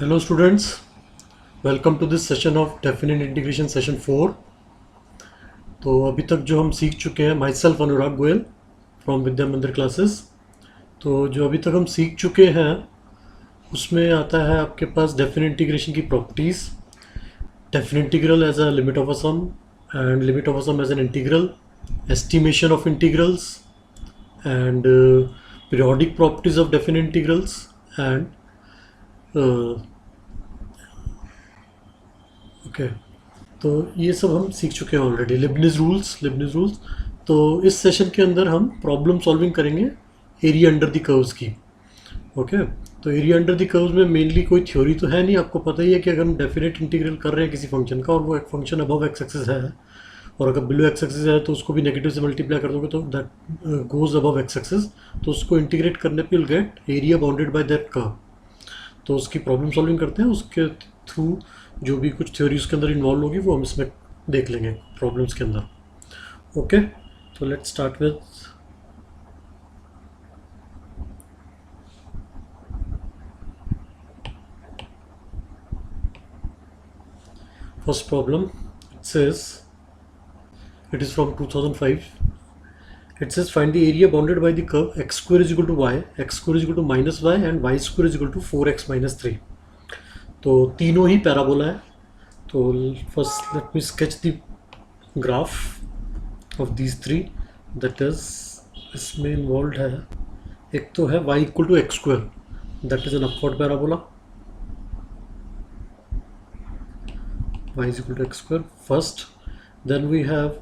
Hello students, welcome to this session of Definite Integration Session 4। तो अभी तक जो हम सीख चुके हैं, myself Anurag Goyal from Vidya Mandir classes. तो जो अभी तक हम सीख चुके हैं उसमें आता है आपके पास डेफिनेट इंटीग्रेशन की properties, definite integral as a limit of a sum and limit of a sum as an integral, estimation of integrals and periodic properties of definite integrals and okay. तो ये सब हम सीख चुके हैं ऑलरेडी। Leibniz rules. तो इस session के अंदर हम प्रॉब्लम सॉल्विंग करेंगे एरिया अंडर द कर्व्स की। ओके। तो एरिया अंडर द कर्व्स में मेनली कोई थ्योरी तो है नहीं, आपको पता ही है कि अगर हम डेफिनेट इंटीग्रल कर रहे हैं किसी फंक्शन का और वो एक फंक्शन अबव एक्स एक्सिस है और अगर बिलो एक्स एक्सिस है तो उसको भी नेगेटिव से मल्टीप्लाई कर दोगे तो that goes above x axis, तो उसको इंटीग्रेट करने पे will get area bounded by that curve. तो उसकी प्रॉब्लम सॉल्विंग करते हैं, उसके थ्रू जो भी कुछ थ्योरी उसके अंदर इन्वॉल्व होगी वो हम इसमें देख लेंगे प्रॉब्लम्स के अंदर। ओके, तो let's start with first problem. It says, it is from 2005। It says find the area bounded by the curve x square is equal to y, x square is equal to minus y and y square is equal to 4x minus 3। तो तीनों ही parabola है। तो first let me sketch the graph of these three. That is, इसमें involve है, एक तो है y equal to x square, that is an upward parabola. y is equal to x square first, then we have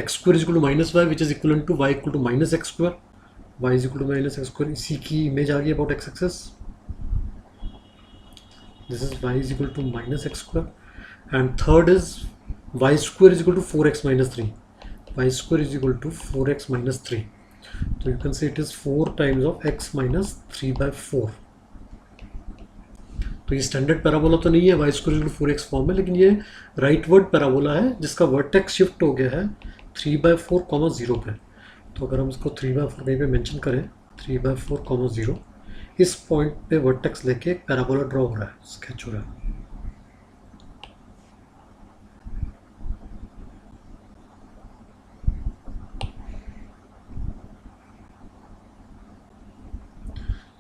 x square is equal to minus y which is equivalent to y equal to minus x square, y is equal to minus x square, इसी की image आ गई about x axis। this is y is equal to minus x square and third is y square is equal to 4x minus 3, y square is equal to 4x minus 3। so you can say it is 4 times of x minus 3 by 4। तो ये standard parabola तो नहीं है y square equal to 4x form में, लेकिन ये right word parabola है जिसका वर्टेक्स शिफ्ट हो गया है 3/4, 0 पे। तो अगर हम इसको 3/4 कहीं पे मेंशन करें, 3/4, 0, इस पॉइंट पे वर्टेक्स लेके एक पैराबोला ड्रॉ हो रहा है, स्केच हो रहा है।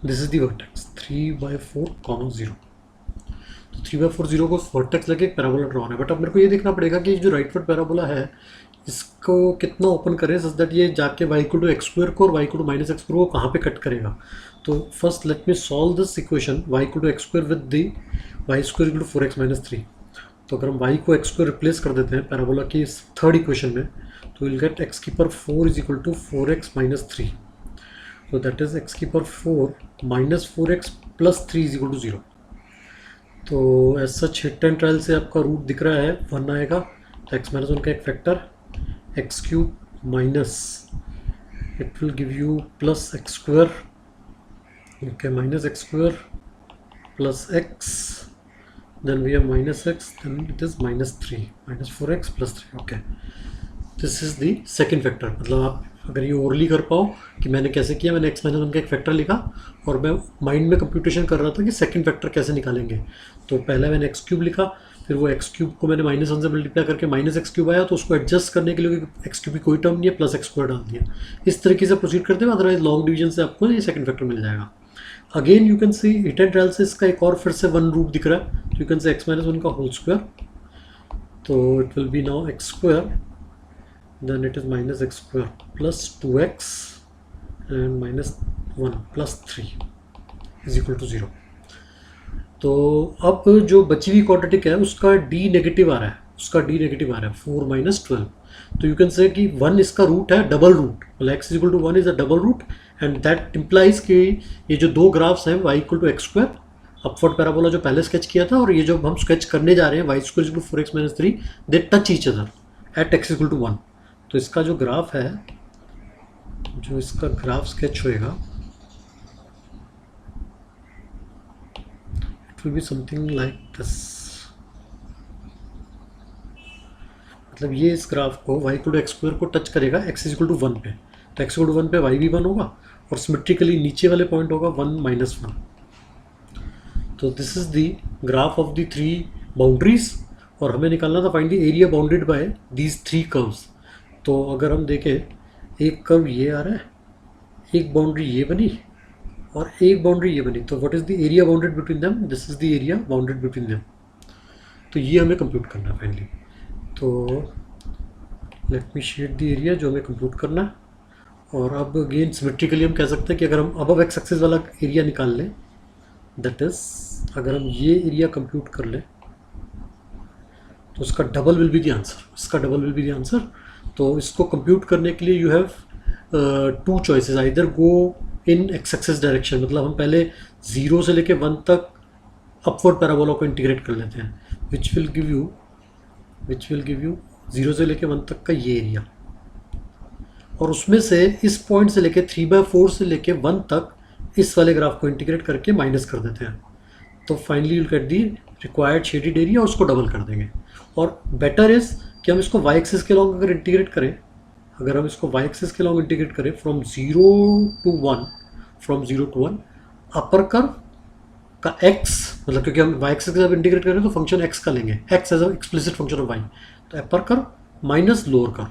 This is the vertex 3/4, 0। तो 3/4, 0 को वर्टेक्स लेके एक पैराबोला ड्रॉ होना है। बट अब मेरे को ये देखना पड़ेगा कि जो राइट वर्ड पैराबोला है इसको कितना ओपन करें सच दैट ये जाके y equal to x square को और y equal to minus x square को कहाँ पे कट करेगा। तो first let me solve this equation y equal to x square with the y square equal to 4x minus 3। तो अगर हम y को एक्स स्क्वायर रिप्लेस कर देते हैं पैराबोला की इस थर्ड इक्वेशन में, तो विल गेट x की power 4 is equal to 4x minus 3। तो दैट इज x की power 4 minus 4x plus 3 is equal to 0। तो as such hit and trial से आपका रूट दिख रहा है 1 आएगा, तो x माइनस 1 का एक factor x cube minus it will give you plus x square, okay, minus x square plus x, then we have minus x, then it is minus 3, minus 4x plus 3। Okay, this is the second factor. मतलब आप अगर ये orally कर पाओ कि मैंने कैसे किया, मैंने x माइनस 1 का एक फैक्टर लिखा और मैं माइंड में कंप्यूटेशन कर रहा था कि सेकंड फैक्टर कैसे निकालेंगे। तो पहले मैंने एक्स क्यूब लिखा, फिर वो एक्स क्यूब को मैंने माइनस 1 से मल्टीप्लाई करके माइनस एक्स क्यूब आया, तो उसको एडजस्ट करने के लिए एक्स क्यूब की कोई टर्म नहीं है, प्लस एक्स स्क्वायर डाल दिया। इस तरीके से प्रोसीड करते हैं, अदरवाइज लॉन्ग डिवीजन से आपको ये सेकंड फैक्टर मिल जाएगा। Again you can C hit and trial से इसका एक और फिर से 1 रूट दिख रहा है, तो यू कैन से एक्स माइनस 1 का होल स्क्वायर, तो it will B now x square, then it is minus x square plus 2x and minus 1 plus 3 is equal to 0। तो अब जो बची हुई क्वाड्रेटिक है उसका d नेगेटिव आ रहा है, 4 माइनस 12। तो यू कैन से कि 1 इसका रूट है, डबल रूट, मतलब x equal to 1 is a double root and that implies कि ये जो दो ग्राफ्स हैं y equal to x square, upward parabola जो पहले स्केच किया था और ये जो हम स्केच करने जा रहे हैं y square equal to 4x minus 3, they touch each other at x equal to 1। तो इसका जो ग्राफ है, जो इसका ग्राफ स्केच होएगा, it will be something like this. मतलब ये इस ग्राफ को y equal to x square को टच करेगा x इक्वल टू 1 पे, तो x इक्वल टू 1 पे y भी 1 होगा और सिमेट्रिकली नीचे वाले पॉइंट होगा 1 माइनस 1। तो this is the graph of the three boundaries, और हमें निकालना था find the area bounded bye these three curves. तो अगर हम देखें, एक कर्व ये आ रहा है, एक बाउंड्री ये बनी और एक बाउंड्री ये बनी, तो what is the area bounded between them? This is the area bounded between them. तो ये हमें कंप्यूट करना है फाइनली। तो let me shade the area जो हमें कंप्यूट करना है। और अब अगेन सिमेट्रिकली हम कह सकते हैं कि अगर हम अबव एक्स एक्सिस वाला एरिया निकाल लें, दैट इज अगर हम ये एरिया कंप्यूट कर लें तो उसका double will be the answer, इसका double will be the answer. तो इसको कंप्यूट करने के लिए you have two choices, either go in x axis direction, मतलब हम पहले 0 से लेके 1 तक अपवर्ड पैराबोला को इंटीग्रेट कर लेते हैं, विच विल गिव यू 0 से लेके 1 तक का ये एरिया, और उसमें से इस पॉइंट से लेके 3/4 से लेके 1 तक इस वाले ग्राफ को इंटीग्रेट करके माइनस कर देते हैं। तो finally you get the required shaded area, और उसको डबल कर देंगे। और बेटर इज कि हम इसको वाई एक्सिस के लॉन्ग अगर इंटीग्रेट करें, अगर हम इसको वाई एक्सिस के लॉन्ग इंटीग्रेट करें फ्रॉम 0 to 1, अपर कर्व का x, मतलब क्योंकि हम वाई एक्सिस के साथ इंटीग्रेट करें तो फंक्शन x का लेंगे, x as a explicit function of y। तो upper curve minus lower curve,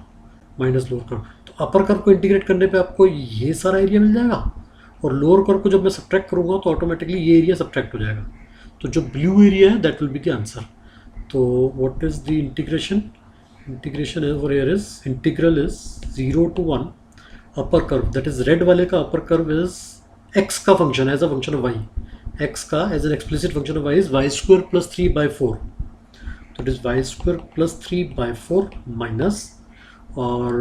तो अपर कर्व को इंटीग्रेट करने पे आपको ये सारा एरिया मिल जाएगा, और लोअर कर्व को जब मैं सब्ट्रैक्ट करूँगा तो ऑटोमेटिकली ये एरिया सब्ट्रैक्ट हो जाएगा। तो जो ब्लू एरिया है that will be the answer. तो what is the integration is over here is integral is 0 to 1 upper curve, that is red वाले का अपर कर्व इज x का function as a function of y, x का as an explicit function of y is y² + 3/4। तो it is y² + 3/4 minus, और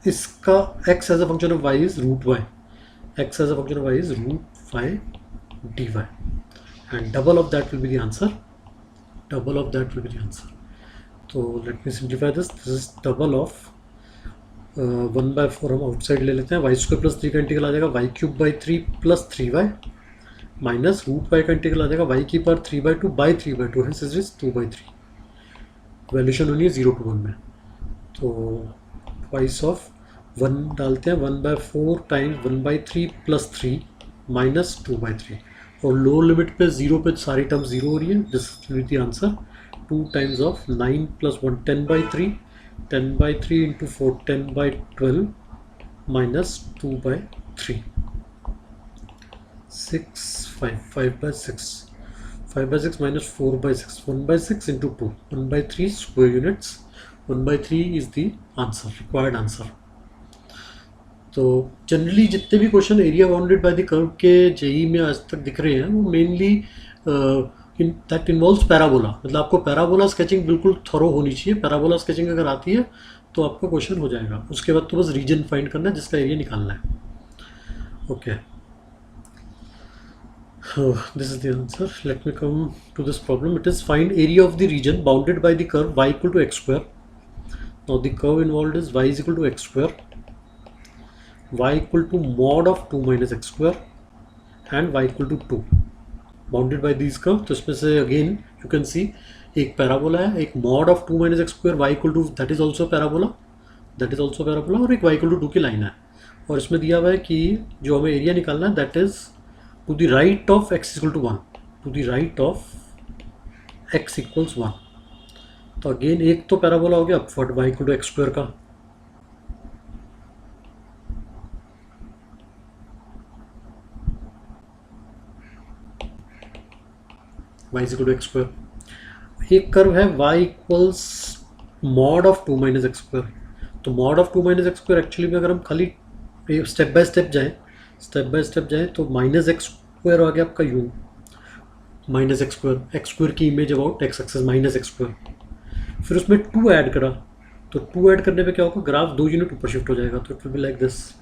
इसका x as a function of y is √y, x as a function of y is √y dy, and double of that will be the answer. So let me simplify this. This is double of 1/4 हम outside ले लेते हैं, y² + 3 का integral आ जाएगा y³ 3 + 3y minus √y का integral आ जाएगा y³ 3/2 hence this is 2/3। Valuation होनी है 0 to 1 में, तो twice of 1 डालते हैं, 1/4 टाइम्स 1/3 + 3 माइनस 2/3, और लोअर लिमिट पे 0 पे सारी टर्म 0 हो रही है। This will be the answer. 2 times of 9 + 1 10/3 × 4 10/12 minus 2/3 6 5/6 minus 4/6 1/6 × 2 1/3 square units, 1/3 is the answer, required answer. तो जनरली जितने भी question area bounded by the curve के जेई में आज तक दिख रहे हैं वो मेनली दैट इन्वॉल्व्स पैराबोला, मतलब आपको पैराबोला स्केचिंग बिल्कुल थरो होनी चाहिए। पैराबोला स्केचिंग अगर आती है तो आपका क्वेश्चन हो जाएगा, उसके बाद तो बस रीजन फाइंड करना है जिसका एरिया निकालना है। Okay, this is the answer. Let me come to this problem. It is find area of the region bounded by the curve y = x²। Now the curve involved is y = x², y = mod of 2 - x² and y = 2 bounded by this curve. तो इसमें से again you can सी एक parabola है, एक mod of 2 - x² y = that is also parabola, और एक y = 2 की line है। और इसमें दिया हुआ है कि जो हमें एरिया निकालना है that is to the right of x = 1, to the right of x = 1। तो अगेन एक तो पैराबोला हो गया अपवर्ड y = x² का, y = x²। एक कर्व है y = mod of 2 - x²। तो mod of 2 - x² एक्चुअली में अगर हम खाली स्टेप बाय स्टेप जाएं तो -x² आ गया आपका u, -x² की image about x axis -x²। फिर उसमें 2 ऐड करा, तो 2 ऐड करने पे क्या होगा, ग्राफ 2 यूनिट ऊपर शिफ्ट हो जाएगा, तो it will be like this.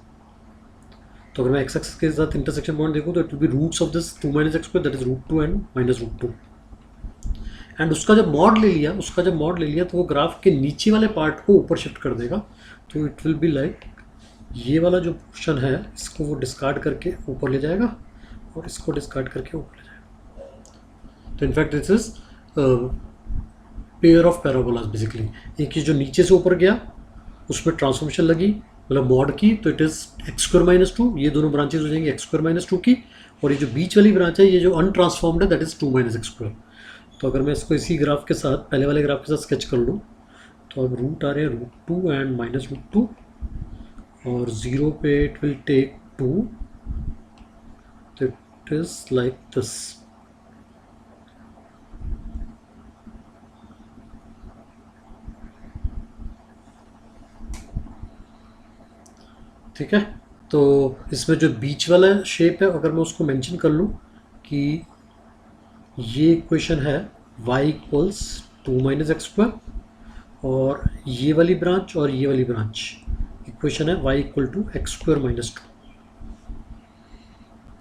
तो अगर मैं x एक्सिस के साथ इंटरसेक्शन पॉइंट देखूँ तो it will be roots of this 2 - x², that is √2 and -√2। And उसका जब मॉड ले लिया तो वो ग्राफ के नीचे वाले पार्ट को ऊपर शिफ्ट कर देगा। तो इट विल बी लाइक ये वाला जो पोर्शन है इसको वो डिस्कार्ड करके ऊपर ले जाएगा, और इसको डिस्कार्ड करके ऊपर ले जाएगा। तो in fact this is pair of parabolas basically. एक ही जो नीचे से ऊपर गया उसमें ट्रांसफॉर्मेशन लगी, मतलब मॉड की, तो it is x square minus to, ये दोनों ब्रांचेज हो जाएंगी एक्स स्क्वायर माइनस टू की, और ये जो बीच वाली ब्रांच है ये जो अनट्रांसफॉर्म्ड है that is two minus x square. तो अगर मैं इसको इसी ग्राफ के साथ, पहले वाले ग्राफ के साथ स्केच कर लूँ, तो अब रूट आ रहे हैं root two and minus root two, और ज़ीरो पे इट विल टेक टू, तो इट इज़ लाइक दिस। ठीक है, तो इसमें जो बीच वाला शेप है अगर मैं उसको मेंशन कर लूँ कि ये इक्वेशन है y equals to minus x square, और ये वाली ब्रांच और ये वाली ब्रांच इक्वेशन है y equal to x square minus two.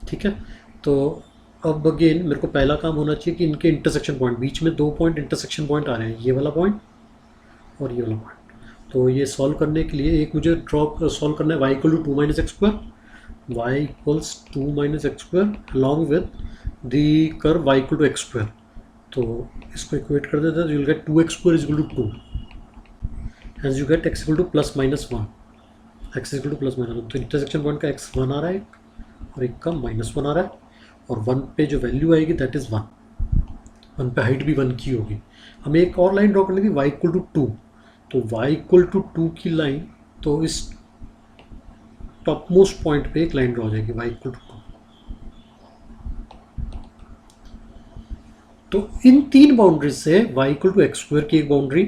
ठीक है, तो अब अगेन मेरे को पहला काम होना चाहिए कि इनके इंटरसेक्शन पॉइंट, बीच में दो पॉइंट इंटरसेक्शन पॉइंट आ रहे हैं, ये वाला पॉइंट और ये वाला पॉइंट। तो ये सॉल्व करने के लिए एक मुझे ड्रॉप सॉल्व करना है y equal to two minus x square, y equals to minus x square along with the curve y equal to x square. तो इसको इक्वेट कर देते हैं, you will get two x square is equal to two, as you get x equal to plus minus one, x equal to plus minus one. तो intersection point का x one आ रहा है और एक का माइनस वन आ रहा है, और वन पे जो वैल्यू आएगी दैट इज़ वन, वन पे हाइट भी वन की होगी। हमें एक और लाइन ड्रॉ करनी थी y इक्वल टू टू, तो y इक्वल टू टू की लाइन, तो इस टॉप मोस्ट पॉइंट पे एक लाइन ड्रॉ हो जाएगी y इक्वल टू टू। तो इन तीन बाउंड्रीज से y equal to x square की एक boundary,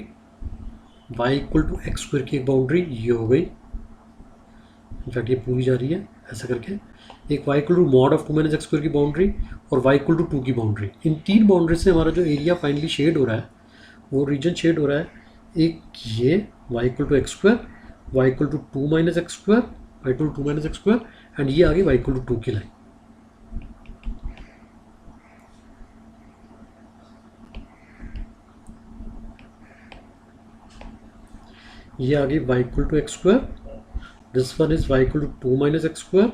y equal to x square की एक बाउंड्री ये हो गई, इनफैक्ट ये पूरी जा रही है ऐसा करके, एक y equal to mod of two minus x square की बाउंड्री और y इक्वल टू टू की बाउंड्री। इन तीन बाउंड्री से हमारा जो एरिया फाइनली शेड हो रहा है, वो रीजन शेड हो रहा है, एक ये y equal to x square, y equal to two minus x square, y equal to two minus x square, and ये आगे y इक्वल टू टू की लाइन। ये आगे y equal to x square, this one is y equal to two minus x square,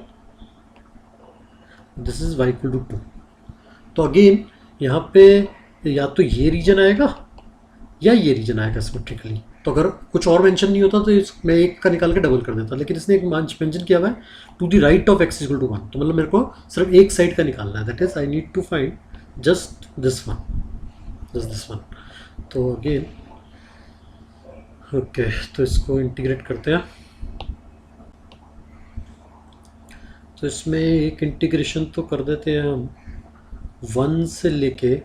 this is y equal to two. तो again यहाँ पे या तो ये रीजन आएगा या ये रीजन आएगा सिमेट्रिकली। तो अगर कुछ और मेंशन नहीं होता तो मैं एक का निकाल के डबल कर देता, लेकिन इसने एक मेंशन किया हुआ है to the right of x equal to one, तो मतलब मेरे को सिर्फ एक साइड का निकालना है, that is I need to find just this one, just this one. तो अगेन ओके, तो इसको इंटीग्रेट करते हैं। तो इसमें एक इंटीग्रेशन तो कर देते हैं हम वन से लेके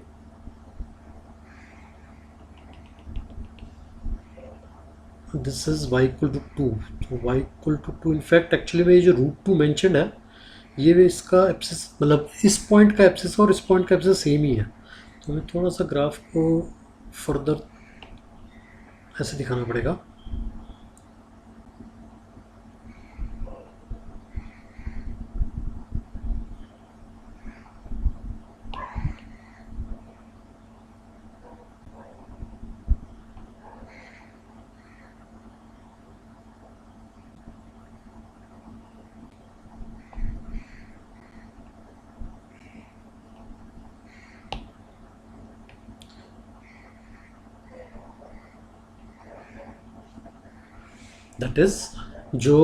this is y equal to two, तो y equal to two, in fact actually में ये जो रूट टू मैंशनड है ये भी इसका एप्सिस, मतलब इस पॉइंट का एप्सिस और इस पॉइंट का एप्सिस सेम ही है। तो हमें थोड़ा सा ग्राफ को फर्दर ऐसे दिखाना पड़ेगा। दैट इज जो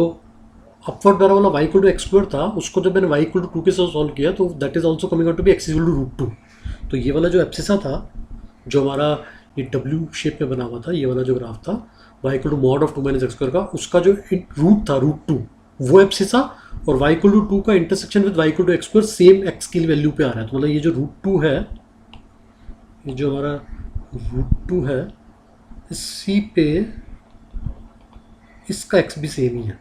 upward parabola y equal to x square था, उसको जब मैंने y इक्वल टू टू के साथ सॉल्व किया तो that is also coming out to be x equal to root two. तो ये वाला जो एप्सिसा था, जो हमारा ये W शेप में बना हुआ था, ये वाला जो ग्राफ था y equal to mod of two minus x square का, उसका जो रूट था रूट टू, वो एप्सिसा, और y इक्वल टू टू का intersection with y equal to x square same x की वैल्यू पे आ रहा है। तो मतलब ये जो रूट टू है, ये जो हमारा रूट टू है, इसी पे इसका x भी सेम ही है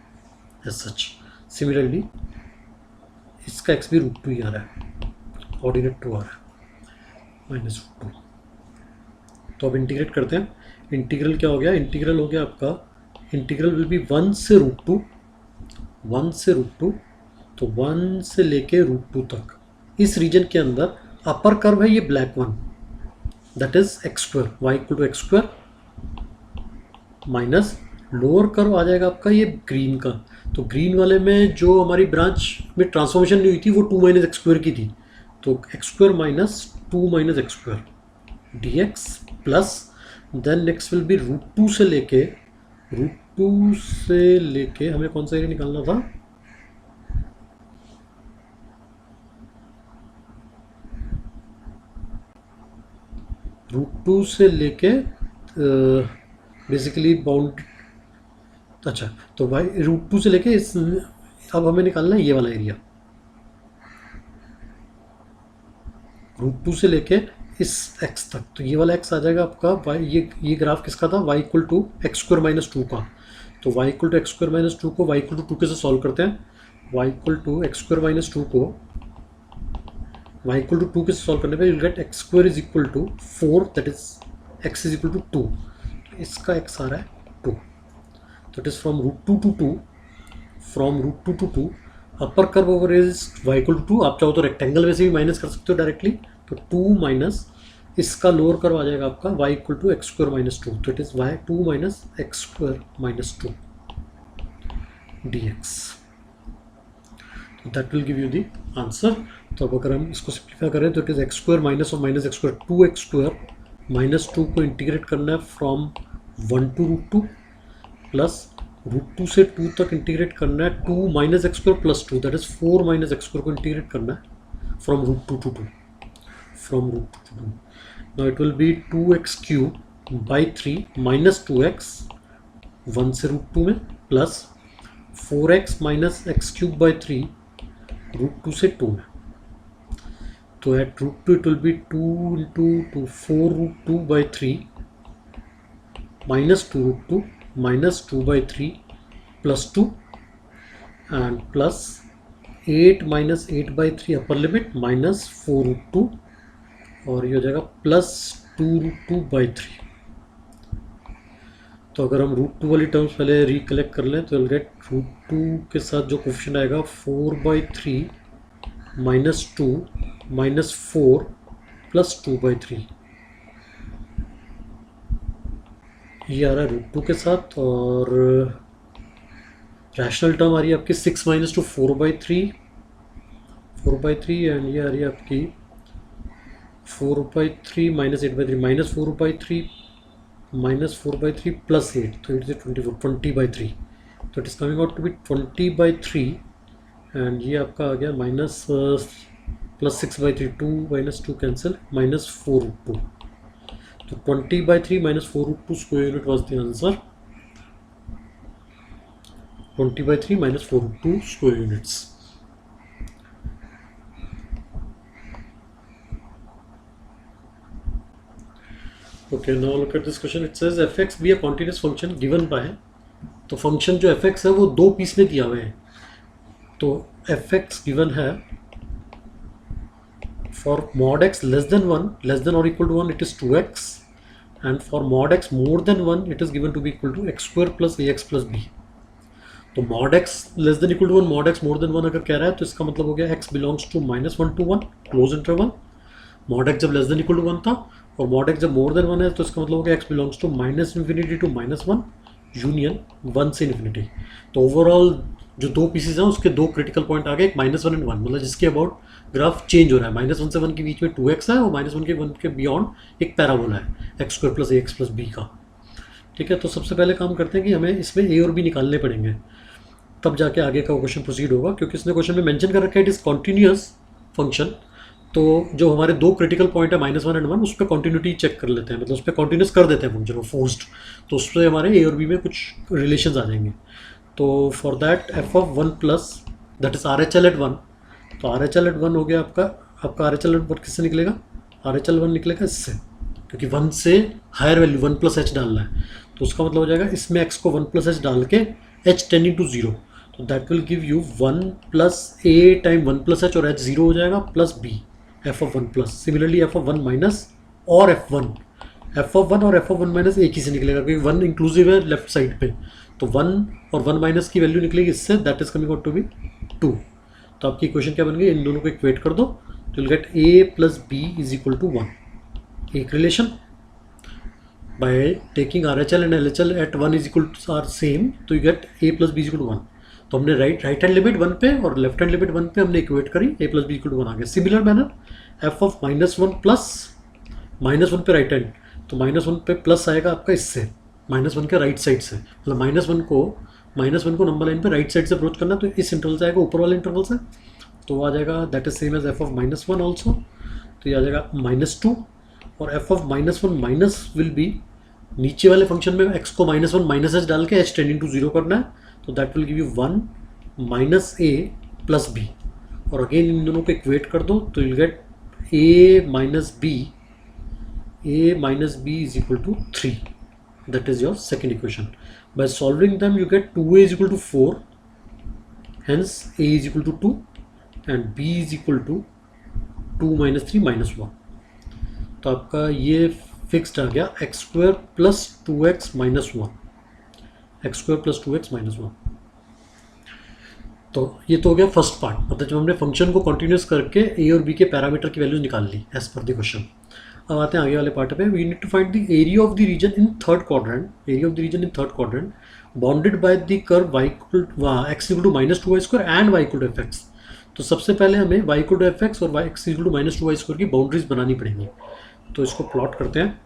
एज सच। सिमिलरली इसका x भी रूट टू ही आ रहा है, कोऑर्डिनेट टू आ रहा है माइनस रूट टू। तो अब इंटीग्रेट करते हैं। इंटीग्रल क्या हो गया, इंटीग्रल हो गया आपका, इंटीग्रल विल बी वन से रूट टू, वन से रूट टू, तो वन से लेके रूट टू तक इस रीजन के अंदर अपर कर्व है ये black one, that is x square, y equal to x square, minus lower curve आ जाएगा आपका ये ग्रीन का। तो ग्रीन वाले में जो हमारी ब्रांच में ट्रांसफॉर्मेशन नहीं हुई थी वो टू माइनस एक्स स्क्वायर की थी, तो x square minus two minus x square d x plus then next will be root two से लेके रूट 2 से लेके हमें कौन सा एरिया निकालना था, √2 से लेके बेसिकली बाउंड, अच्छा तो भाई √2 से लेके इस, अब हमें निकालना है ये वाला एरिया, √2 से लेके इस x तक, तो ये वाला x आ जाएगा आपका y, ये ग्राफ किसका था, y equal to x square minus 2 का। तो y equal to x square minus 2 को y इक्वल टू 2 के से सॉल्व करते हैं, y equal to x square minus 2 को y इक्वल टू 2 के से सॉल्व करने पे you get x square is equal to 4, that is x is equal to 2, तो इसका x आ रहा है 2, तो it is from √2 to 2, from √2 to 2, upper curve over is y equal to 2, आप चाहो तो रेक्टेंगल में से भी माइनस कर सकते हो डायरेक्टली, तो 2 माइनस इसका लोअर कर्व आ जाएगा आपका y equal to x square minus 2, तो it is y 2 minus x square minus 2 dx, तो that will give you the answer. तो अब अगर हम इसको सिंप्लीफाई करें तो it is x square minus और minus x square, 2x square minus 2 को इंटीग्रेट करना है फ्रॉम 1 टू √2, प्लस √2 से 2 तक इंटीग्रेट करना है 2 minus x square plus 2, that is 4 minus x square को इंटीग्रेट करना है from √2 to 2, from √2 to 2, now it will be 2x cube by 3 minus 2x 1 से √2 में, plus 4x minus x cube by 3 √2 से 2 में, तो at √2 it will be 2 into 2 4 √2 by 3 minus 2 √2 minus 2 by 3 plus 2 and plus 8 minus 8 by 3 upper limit minus 4 √2 और ये हो जाएगा plus 2 √2 by 3। तो अगर हम √2 वाली टर्म्स पहले रिकलेक्ट कर लें तो विल गेट √2 के साथ जो कोफिशिएंट आएगा 4 by 3 minus 2 minus 4 plus 2 by 3, ये आ रहा है √2 के साथ, और रैशनल टर्म आ रही है आपकी 6 माइनस 2 4 by 3 एंड ये आ रही है आपकी 4 by 3 minus 8 by 3 minus 4 by 3 minus 4 by 3 plus 8, तो इट इज 24 20 by 3, तो it is coming out to be 20 by 3 and ये आपका आ गया minus plus 6 by 3 2 minus 2 cancel minus 4 √2, तो 20 by 3 minus 4 √2 square unit was the answer, 20 by 3 minus 4 √2 square units. Okay, now look at this question. It says fx be a continuous function given by, तो function जो fx है वो दो piece में दिया हुआ है, तो fx गिवन है for mod x less than 1 less than or equal to 1 it is 2x, and for mod x more than 1 it is given to be equal to x square plus ax plus b। तो mod x less than equal to 1 mod x more than 1 अगर कह रहा है तो इसका मतलब हो गया x belongs to -1 to 1 close interval, mod x जब less than equal to 1 था, और mod x जब more than 1 है तो इसका मतलब हो गया x belongs to -infinity to -1 union 1 से इन्फिनिटी। तो ओवरऑल जो दो पीसेज हैं उसके दो क्रिटिकल पॉइंट आ गए, एक -1 एंड 1, मतलब जिसके अबाउट ग्राफ चेंज हो रहा है, -1 से 1 के बीच में 2x है और -1 के 1 के बियॉन्ड एक पैराबोला है x square plus ax plus b का। ठीक है, तो सबसे पहले काम करते हैं कि हमें इसमें a और b निकालने पड़ेंगे, तब जाके आगे का क्वेश्चन प्रोसीड होगा, क्योंकि इसने क्वेश्चन में मेंशन कर रखा है इट इज कॉन्टिन्यूअस फंक्शन। तो जो हमारे दो क्रिटिकल पॉइंट है -1 एंड 1 उस पर कॉन्टिन्यूटी चेक कर लेते हैं, मतलब उस पर कॉन्टिन्यूस कर देते हैं फंक्शन को फोर्स्ड, तो उस पर हमारे a और b में कुछ रिलेशंस आ जाएंगे। तो for that f of 1 plus that is R H L at 1, तो आर एच एल एट 1 हो गया आपका आर एच एल एट 1 किससे निकलेगा, आर एच एल 1 निकलेगा इससे, क्योंकि 1 से हायर वैल्यू 1 प्लस एच डालना है, तो उसका मतलब हो जाएगा इसमें x को 1 प्लस एच डाल के h टेंडिंग टू 0, तो that will give you 1 plus a time 1 plus H और h 0 हो जाएगा plus b f of 1 plus, similarly f of 1 minus और f ऑफ 1 और f ऑफ 1 माइनस एक ही से निकलेगा, क्योंकि 1 इंक्लूसिव है लेफ्ट साइड पे, तो 1 और 1 माइनस की वैल्यू निकलेगी इससे, that is coming out to be 2। तो आपकी इक्वेशन क्या बन गई, इन दोनों को इक्वेट कर दो तो will get a plus b is equal to 1, एक relation by taking R H L and L H L at 1 is equal to R same, तो you get a plus b is equal to 1। तो हमने right hand limit 1 पे और left hand limit 1 पे हमने equate करी, a plus b equal to 1 आ गया। Similar manner f of -1 plus -1 पे राइट हैंड, तो -1 पे प्लस आएगा आपका इससे, -1 के राइट साइड से, मतलब -1 को नंबर लाइन पे राइट साइड से अप्रोच करना, तो इस इंटरवल से आएगा, ऊपर वाले इंटरवल से, तो आ जाएगा that is same as f(-1) also, तो ये आ जाएगा -2, और f(-1) माइनस विल बी, नीचे वाले फंक्शन में x को -1 -h डाल के h टेंडिंग टू 0 करना है, तो that will give you 1 -a + b, और अगेन इन दोनों को इक्वेट कर दो तो you'll get a minus b is equal to 3. That is your second equation. By solving them you get 2a is equal to 4, hence a is equal to 2 and b is equal to 2 minus 3 minus 1. तो आपका ये fixed आ गया x² + 2x - 1, x² + 2x - 1. तो ये तो हो गया first part, मतलब जब हमने फंक्शन को कंटिन्यूस करके ए और बी के पैरामीटर की वैल्यूज निकाल ली एज पर द क्वेश्चन. अब आते हैं आगे वाले पार्ट पे. We need to find the area of the region in third quadrant bounded by the curve y x = -2y² and y = fx. तो सबसे पहले हमें y = fx और x = -2y² की बाउंड्रीज बनानी पड़ेंगी. तो इसको प्लॉट करते हैं.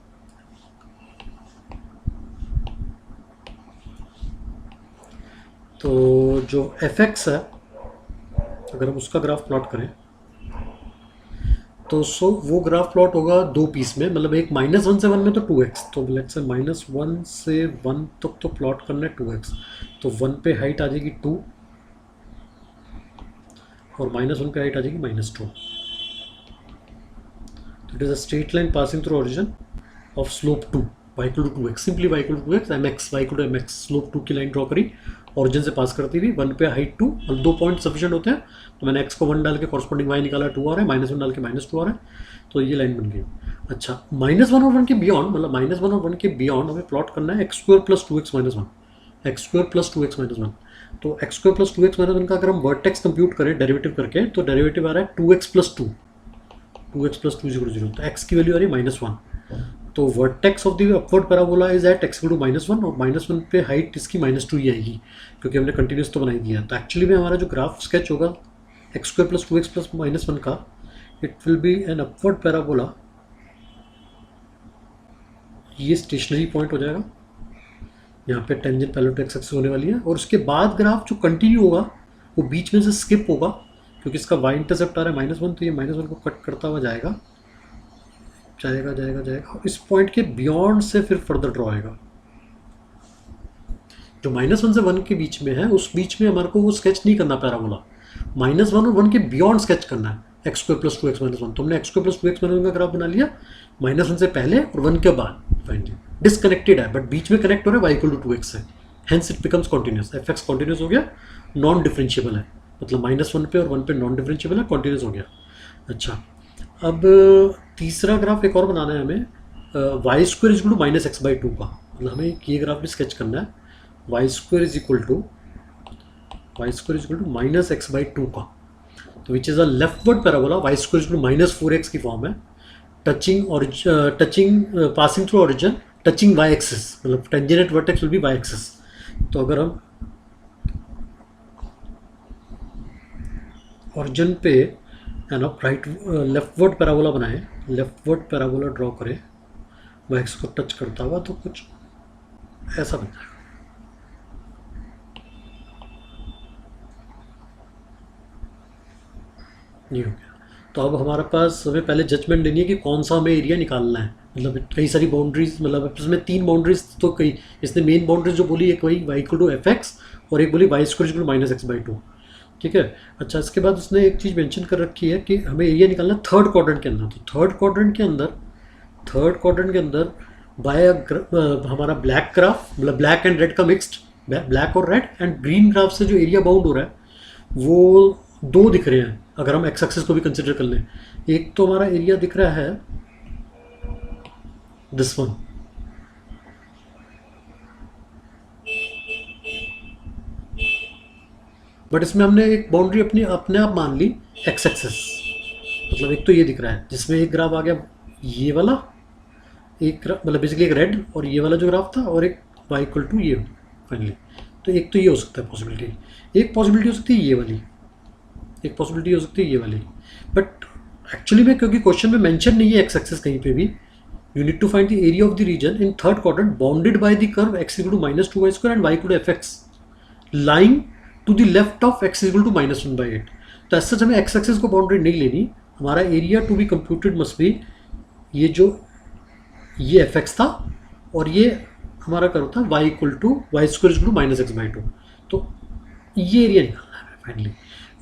तो जो fx है, अगर हम उसका ग्राफ प्लॉट करें तो वो ग्राफ प्लॉट होगा दो पीस में, मतलब एक -1 से 1 में तो 2x, तो लेट्स से -1 से 1 तक तो प्लॉट करना है 2x, तो 1 पे हाइट आ जाएगी 2 और -1 पे हाइट आ जाएगी -2. It is a straight line passing through origin of slope 2, y = 2x, simply y = 2x, mx y = mx, slope 2 की लाइन ड्रॉ करी ओरिजिन से पास करती हुई, 1 पे हाइट 2, मतलब 2 पॉइंट सफिशिएंट होते हैं, तो मैंने x को 1 डाल के कॉरस्पॉन्डिंग y निकाला 2 आ रहा है, -1 डाल के -2 आ रहा है, तो ये लाइन बन गई. अच्छा, -1 और 1 के बियॉन्ड, मतलब -1 और 1 के बियॉन्ड हमें प्लॉट करना है x² + 2x - 1, x² + 2x - 1. तो x² + 2x - 1 का अगर हम वर्टेक्स कंप्यूट करें डेरिवेटिव करके, तो डेरिवेटिव आ रहा है 2x + 2, 2x + 2 = 0, तो x की वैल्यू आ रही है -1. तो vertex of the upward parabola is at x = -1, और -1 पे हाइट इसकी -2 ही आएगी क्योंकि हमने कंटिन्यूस तो बनाई दिया. तो एक्चुअली में हमारा जो ग्राफ स्केच होगा x² + 2x + -1 का, it will be an upward parabola. ये स्टेशनरी पॉइंट हो जाएगा, यहाँ पे tangent parallel to x axis होने वाली है, और उसके बाद ग्राफ जो कंटिन्यू होगा वो बीच में से स्किप होगा क्योंकि इसका y इंटरसेप्ट आ रहा है -1, तो ये -1 को कट करता हुआ जाएगा जाएगा जाएगा जाएगा, इस पॉइंट के बियॉन्ड से फिर फर्दर ड्रॉ आएगा. जो -1 से 1 के बीच में है, उस बीच में हमारे को वो स्केच नहीं करना पैराबोला, -1 और 1 के बियॉन्ड स्केच करना है x² + 2x - 1. तो हमने x² + 2x - 1 का ग्राफ बना लिया, -1 से पहले और 1 के बाद. फाइनली डिसकनेक्टेड है बट बीच में कनेक्ट हो रहा है y = 2x से, hence it becomes continuous. fx continuous हो गया, नॉन डिफरेंशिएबल है, मतलब -1 पे और 1 पे नॉन डिफरेंशिएबल है, कॉन्टिन्यूस हो गया. अच्छा, अब तीसरा ग्राफ एक और बनाना है हमें, y² = -x/2 का, मतलब हमें ये ग्राफ भी स्केच करना है, y² = -x/2 का, तो which is a leftward parabola. y² = -4x की फॉर्म है, touching passing through origin, touching y axis, मतलब tangent vertex will be y axis. तो अगर हम ओरिजिन पे है ना राइट लेफ्टवर्ड पैराबोला बनाए, लेफ्टवर्ड पैराबोला ड्रॉ करें y एक्सिस को टच करता हुआ, तो कुछ ऐसा बन जाएगा. नहीं हो गया. तो अब हमारे पास हमें पहले जजमेंट लेनी है कि कौन सा हमें एरिया निकालना है, मतलब कई सारी बाउंड्रीज, मतलब इसमें 3 बाउंड्रीज, तो कई इसने मेन बाउंड्रीज जो बोली, एक वही y = fx और एक बोली y² = -x/2. ठीक है. अच्छा, इसके बाद उसने एक चीज़ मेंशन कर रखी है कि हमें एरिया निकालना है थर्ड क्वाड्रेंट के अंदर. तो थर्ड क्वाड्रेंट के अंदर बाय हमारा ब्लैक ग्राफ, मतलब ब्लैक एंड रेड का मिक्स्ड, ब्लैक और रेड एंड ग्रीन ग्राफ से जो एरिया बाउंड हो रहा है वो 2 दिख रहे हैं अगर हम एक्स एक्सिस को भी कंसिडर कर लें. एक तो हमारा एरिया दिख रहा है दिस वन, बट इसमें हमने एक बाउंड्री अपने आप मान ली एक्स एक्सिस, मतलब एक तो ये दिख रहा है जिसमें एक ग्राफ आ गया ये वाला, एक मतलब बेसिकली एक रेड, और ये वाला जो ग्राफ था, और एक y = ये फाइनली. तो एक तो ये हो सकता है पॉसिबिलिटी, एक पॉसिबिलिटी हो सकती है ये वाली, एक पॉसिबिलिटी हो सकती है ये वाली, बट एक्चुअली में क्योंकि क्वेश्चन में मेंशन नहीं है एक्स एक्सिस कहीं पे भी, You need to find the area of the region in third quadrant bounded by the curve x equal to minus 2y square and y equal to fx lying to the left of x equal to minus 1/8. तो ऐसा हमें x axis को boundary नहीं लेनी, हमारा area to be computed must be ये fx था और ये हमारा कर्व था y equal to y square equal to minus x by two. तो ये एरिया निकालना है फाइनली,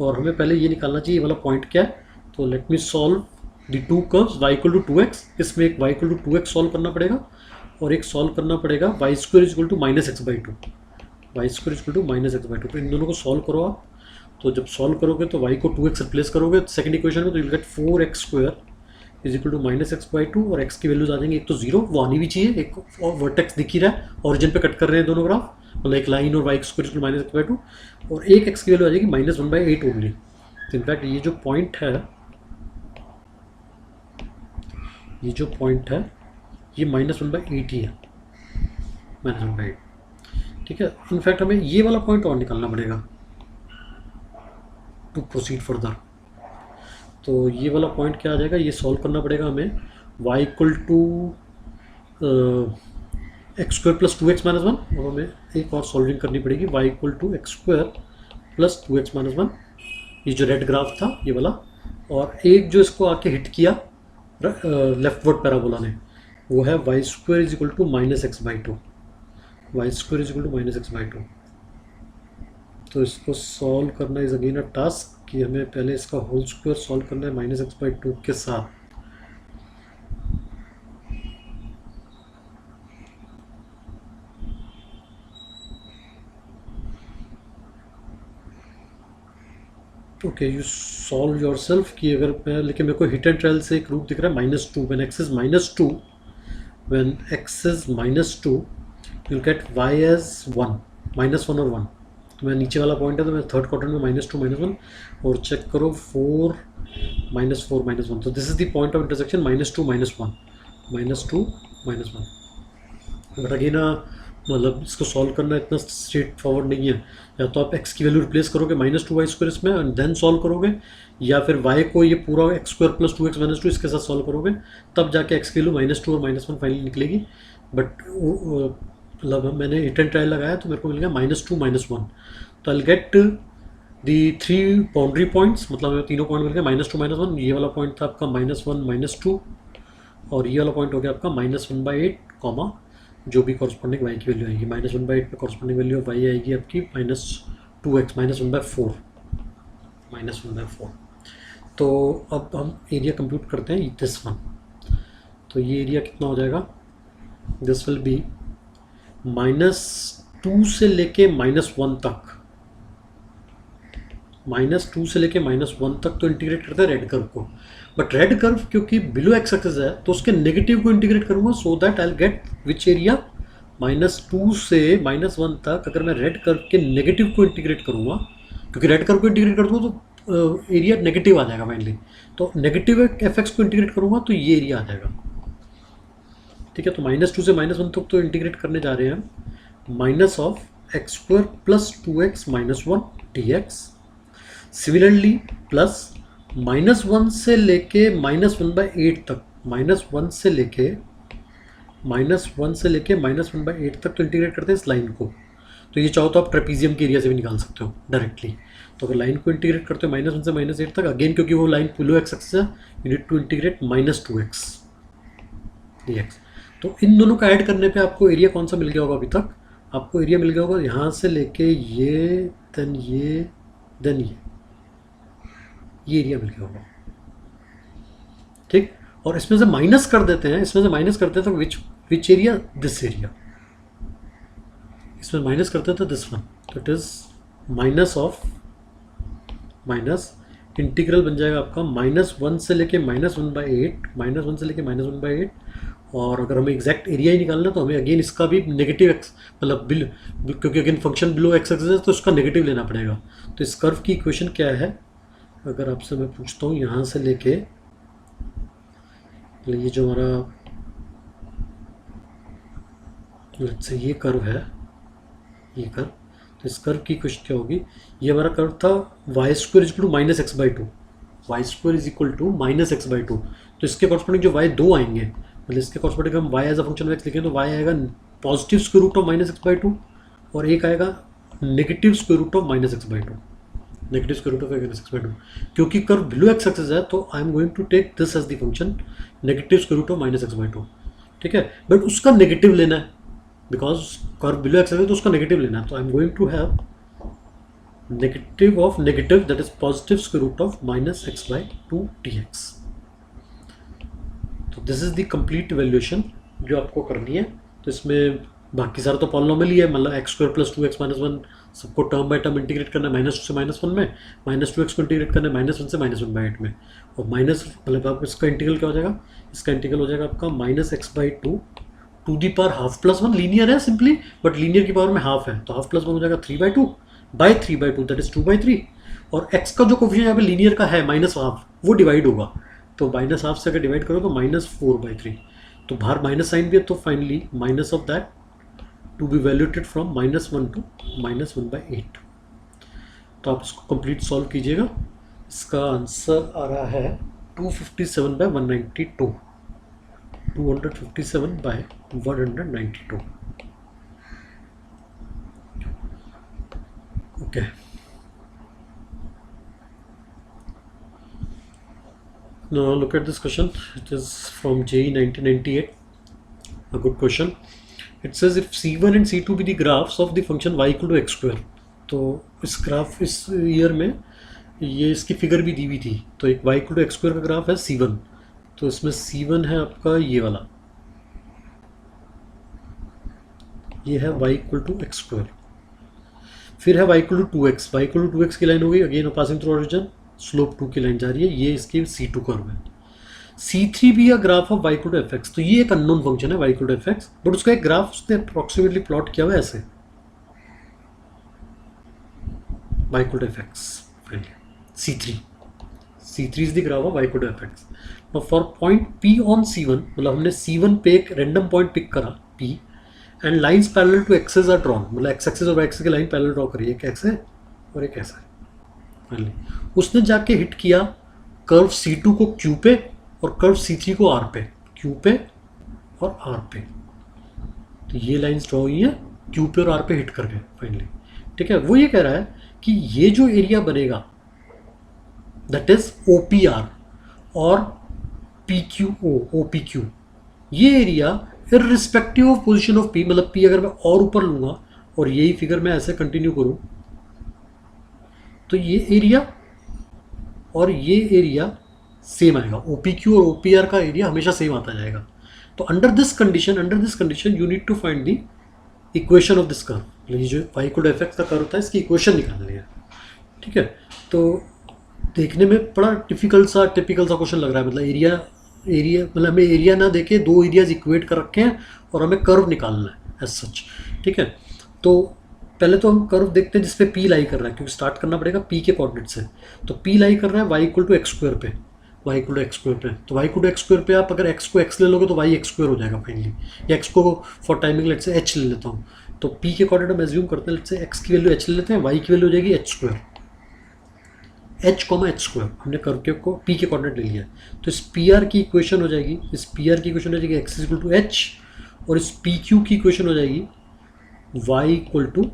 और हमें पहले ये निकालना चाहिए ये वाला पॉइंट क्या है। तो let me solve the two curves y equal to 2x, इसमें एक y equal to 2x solve करना पड़ेगा और एक सॉल्व करना पड़ेगा y square equal to minus x by two, y square equal to minus x by two. तो इन दोनों को सॉल्व करो आप। तो जब सॉल्व करोगे तो y को 2x रिप्लेस करोगे सेकंड इक्वेशन में, तो you get 4x square is equal to minus x by two, और x की वैल्यूज आ जाएंगे, एक तो जीरो वो आनी भी चाहिए, एक और वर्टेक्स दिख ही रहा है, ऑरिजिन पे कट कर रहे हैं दोनों ग्राफ, मतलब एक लाइन और y square equal minus x by two, और एक x की वैल्यू आ जाएगी माइनस 1/8 ओनली। तो इनफैक्ट ये जो पॉइंट है ये माइनस 1/8 ही है, माइनस 1/8। ठीक है, इनफैक्ट हमें ये वाला पॉइंट और निकालना पड़ेगा टू प्रोसीड फर्दर। तो ये वाला पॉइंट क्या आ जाएगा, ये सॉल्व करना पड़ेगा हमें y equal to x square plus 2x minus 1, और हमें एक और सॉल्विंग करनी पड़ेगी y equal to x square plus 2x minus 1, ये जो रेड ग्राफ था ये वाला, और एक जो इसको आके हिट किया लेफ्टवर्ड पैराबोला ने, वो है y square is equal to minus x by two, y square is equal to minus x by two. तो इसको सॉल्व करना इज अगेन अ टास्क कि हमें पहले इसका होल स्क्वायर सॉल्व करना है माइनस एक्स बाई टू के साथ। Okay, you solve your self कि अगर मैं, लेकिन मेरे को हिट एंड ट्रायल से एक रूप दिख रहा है -2, when x is -2, when x is -2 you'll get y as 1, -1 और 1। तो मैं नीचे वाला पॉइंट है तो मैं थर्ड क्वाड्रेंट में -2 -1, और चेक करो 4 -4 -1, तो this is the point of intersection -2 -1, -2 -1। But again मतलब इसको सॉल्व करना इतना स्ट्रेट फॉरवर्ड नहीं है, या तो आप x की वैल्यू रिप्लेस करोगे -2y स्क्वायर इसमें एंड देन सॉल्व करोगे, या फिर y को ये पूरा x square plus 2x minus 2 इसके साथ सॉल्व करोगे, तब जाके x की वैल्यू -2 और -1 फाइनली निकलेगी। बट मतलब मैंने हिट एंड ट्रायल लगाया तो मेरे को मिल गया -2 -1। तो I get the 3 boundary points, मतलब हमें तीनों पॉइंट मिल गए -2 -1, ये वाला पॉइंट था आपका -1 -2, और ये वाला पॉइंट हो गया आपका -1/8 कॉमा जो भी कॉरस्पॉन्डिंग y की वैल्यू आएगी, -1/8 पे कॉरस्पॉन्डिंग वैल्यू ऑफ y आएगी आपकी -2x, -1/4, -1/4। तो अब हम एरिया कंप्यूट करते हैं दिस वन। तो ये एरिया कितना हो जाएगा, दिस विल बी -2 से लेके -1 तक, -2 से लेके -1 तक तो इंटीग्रेट करते हैं रेड कर्व को, बट रेड कर्व क्योंकि बिलो एक्स एक्सिस है तो उसके नेगेटिव को इंटीग्रेट करूंगा, so that I get which area, -2 से -1 तक अगर मैं रेड कर्व के नेगेटिव को इंटीग्रेट करूंगा, क्योंकि रेड कर्व को इंटीग्रेट कर दूँ तो एरिया नेगेटिव आ जाएगा फाइनली, तो नेगेटिव एफ एक्स को इंटीग्रेट करूंगा तो ये एरिया आ जाएगा। ठीक है, तो -2 से -1 तक तो इंटीग्रेट करने जा रहे हैं हम, minus of x square plus 2x minus 1 dx, similarly plus -1 से लेके -1/8 तक, -1 से लेके -1/8 तक तो इंटीग्रेट करते हैं इस लाइन को। तो ये चाहो तो आप ट्रेपीजियम के एरिया से भी निकाल सकते हो डायरेक्टली। तो अगर लाइन को इंटीग्रेट करते हो -1 से -8 तक, अगेन क्योंकि वो लाइन बिलो एक्स एक्सिस है, you need to integrate -2x dx। तो इन दोनों का ऐड करने पे आपको एरिया कौन सा मिल गया होगा अभी तक, आपको एरिया मिल गया होगा यहाँ से लेके ये, देन ये एरिया मिल गया होगा। ठीक, और इसमें से माइनस कर देते हैं, तो विच एरिया, दिस एरिया, इसमें माइनस करते हैं तो दिस वन, तो इट इज माइनस इंटीग्रल बन जाएगा आपका -1 से लेके -1/8, और अगर हमें एग्जैक्ट एरिया ही निकालना तो हमें अगेन इसका भी नेगेटिव एक्स, मतलब क्योंकि again function below x axis है तो इसका नेगेटिव लेना पड़ेगा। तो इस कर्व की इक्वेशन क्या है, अगर आपसे मैं पूछता हूँ यहाँ से लेके, ये जो हमारा लेट्स से ये कर्व है, ये कर्व, तो इस कर्व की इक्वेशन क्या होगी, ये हमारा कर्व था y square is equal to minus x by two, y square is equal to minus x by two. तो इसके कॉरस्पॉन्डिंग जो y2 आएंगे मतलब इसके कॉर्स्पोंडिंग हम y as a function of x लिखें तो y आएगा positive square root of minus x by two और एक आएगा negative square root of minus x by two, negative square root of x by two. क्योंकि curve below x axis है तो I am going to take this as the function negative square root of minus x by two, ठीक है। But उसका negative लेना है because curve below x axis है तो उसका नेगेटिव लेना है, तो I am going to have negative of negative that is positive square root of minus x by two d x. तो this is the complete valuation जो आपको करनी है। तो इसमें बाकी सारा तो पॉलिनोमियल ही है, मतलब x square plus two x minus one सबको टर्म बाय टर्म इंटीग्रेट करना है, माइनस टू से माइनस वन में, माइनस टू एक्स को इंटीग्रेट करना है माइनस वन से माइनस वन बाई एट में, और माइनस मतलब आप इसका इंटीग्रल क्या हो जाएगा, इसका इंटीग्रल हो जाएगा आपका minus x by two the power half plus one, linear है सिंपली बट लीनियर की पावर में हाफ है तो हाफ प्लस वन हो जाएगा three by two that is two by three, और एक्स का जो कोफिशिएंट यहाँ पे लीनियर का है माइनस हाफ वो डिवाइड होगा, तो माइनस हाफ से अगर डिवाइड करो तो माइनस फोर बाई थ्री, तो बाहर माइनस साइन भी है तो finally minus of that to be valuated from minus one to minus one by eight. तो आप इसको कंप्लीट सॉल्व कीजिएगा, इसका आंसर आ रहा है 257 by 192, 257 by 192। Okay, now look at this question. It is from JEE 1998, a good question. It says if C1 and C2 be the graphs of the function y equal to x square, तो इस graph इस year में ये इसकी figure भी दी हुई थी, तो एक y equal to x square का ग्राफ है C1, तो इसमें C1 है आपका ये वाला, ये है y equal to x square, फिर है y equal to 2x, y equal to 2x की लाइन हो गई again passing through origin, slope 2 की लाइन जा रही है, ये इसकी C2 कर्व है। C3 भी है graph of y equal to fx, तो ये एक अननोन फंक्शन है y equal to fx, but उसका एक ग्राफ उसने अप्रोक्सीमेटली प्लॉट किया हुआ है ऐसे y equal to fx, C3 is the graph of y equal to fx. Now for point P on C1, मतलब हमने C1 पे एक रैंडम पॉइंट पिक करा P and lines parallel to axes are drawn, मतलब x axis और y axis की line parallel draw करी, एक एक्स है और एक ऐसा है। उसने जाके हिट किया कर्व C2 को Q पे और कर्व C3 को R पे, Q पे और R पे, तो ये लाइंस ड्रॉ हुई है Q पे और R पे हिट कर गए फाइनली, ठीक है। वो ये कह रहा है कि ये जो एरिया बनेगा दैट इज OPR और PQO, OPQ, ये area irrespective of position of P, मतलब P अगर मैं और ऊपर लूंगा और यही फिगर मैं ऐसे कंटिन्यू करूं तो ये एरिया और ये एरिया सेम आएगा, OPQ और OPR का एरिया हमेशा सेम आता जाएगा। तो under this condition you need to find the equation of this curve, ये जो y equal to fx का कर्व होता है इसकी इक्वेशन निकालनी है, ठीक है। तो देखने में बड़ा टिपिकल सा क्वेश्चन लग रहा है, मतलब एरिया मतलब हमें एरिया ना देके दो एरियाज इक्वेट कर रखे हैं और हमें कर्व निकालना है एज सच, ठीक है। तो पहले तो हम कर्व देखते हैं जिसपे P लाई कर रहा है, क्योंकि स्टार्ट करना पड़ेगा P के कोऑर्डिनेट से, तो P लाई कर रहा है y equal to x square पे, y equal to x square पे, तो y equal to x square पे आप अगर x को x ले लोगे तो y x square हो जाएगा फाइनली, या x को फॉर टाइमिंग लेट से h ले लेता हूँ, तो P के कोऑर्डिनेट हम एज्यूम करते हैं लेट से x की वैल्यू h ले लेते हैं, y की वैल्यू हो जाएगी h स्क्वायर, h स्क्वायर हमने कर्व के को P के कोऑर्डिनेट ले लिया, तो इस PR की इक्वेशन हो जाएगी, इस PR की इक्वेशन हो जाएगी x इक्वल टू h, और इस PQ की इक्वेशन हो जाएगी y equal to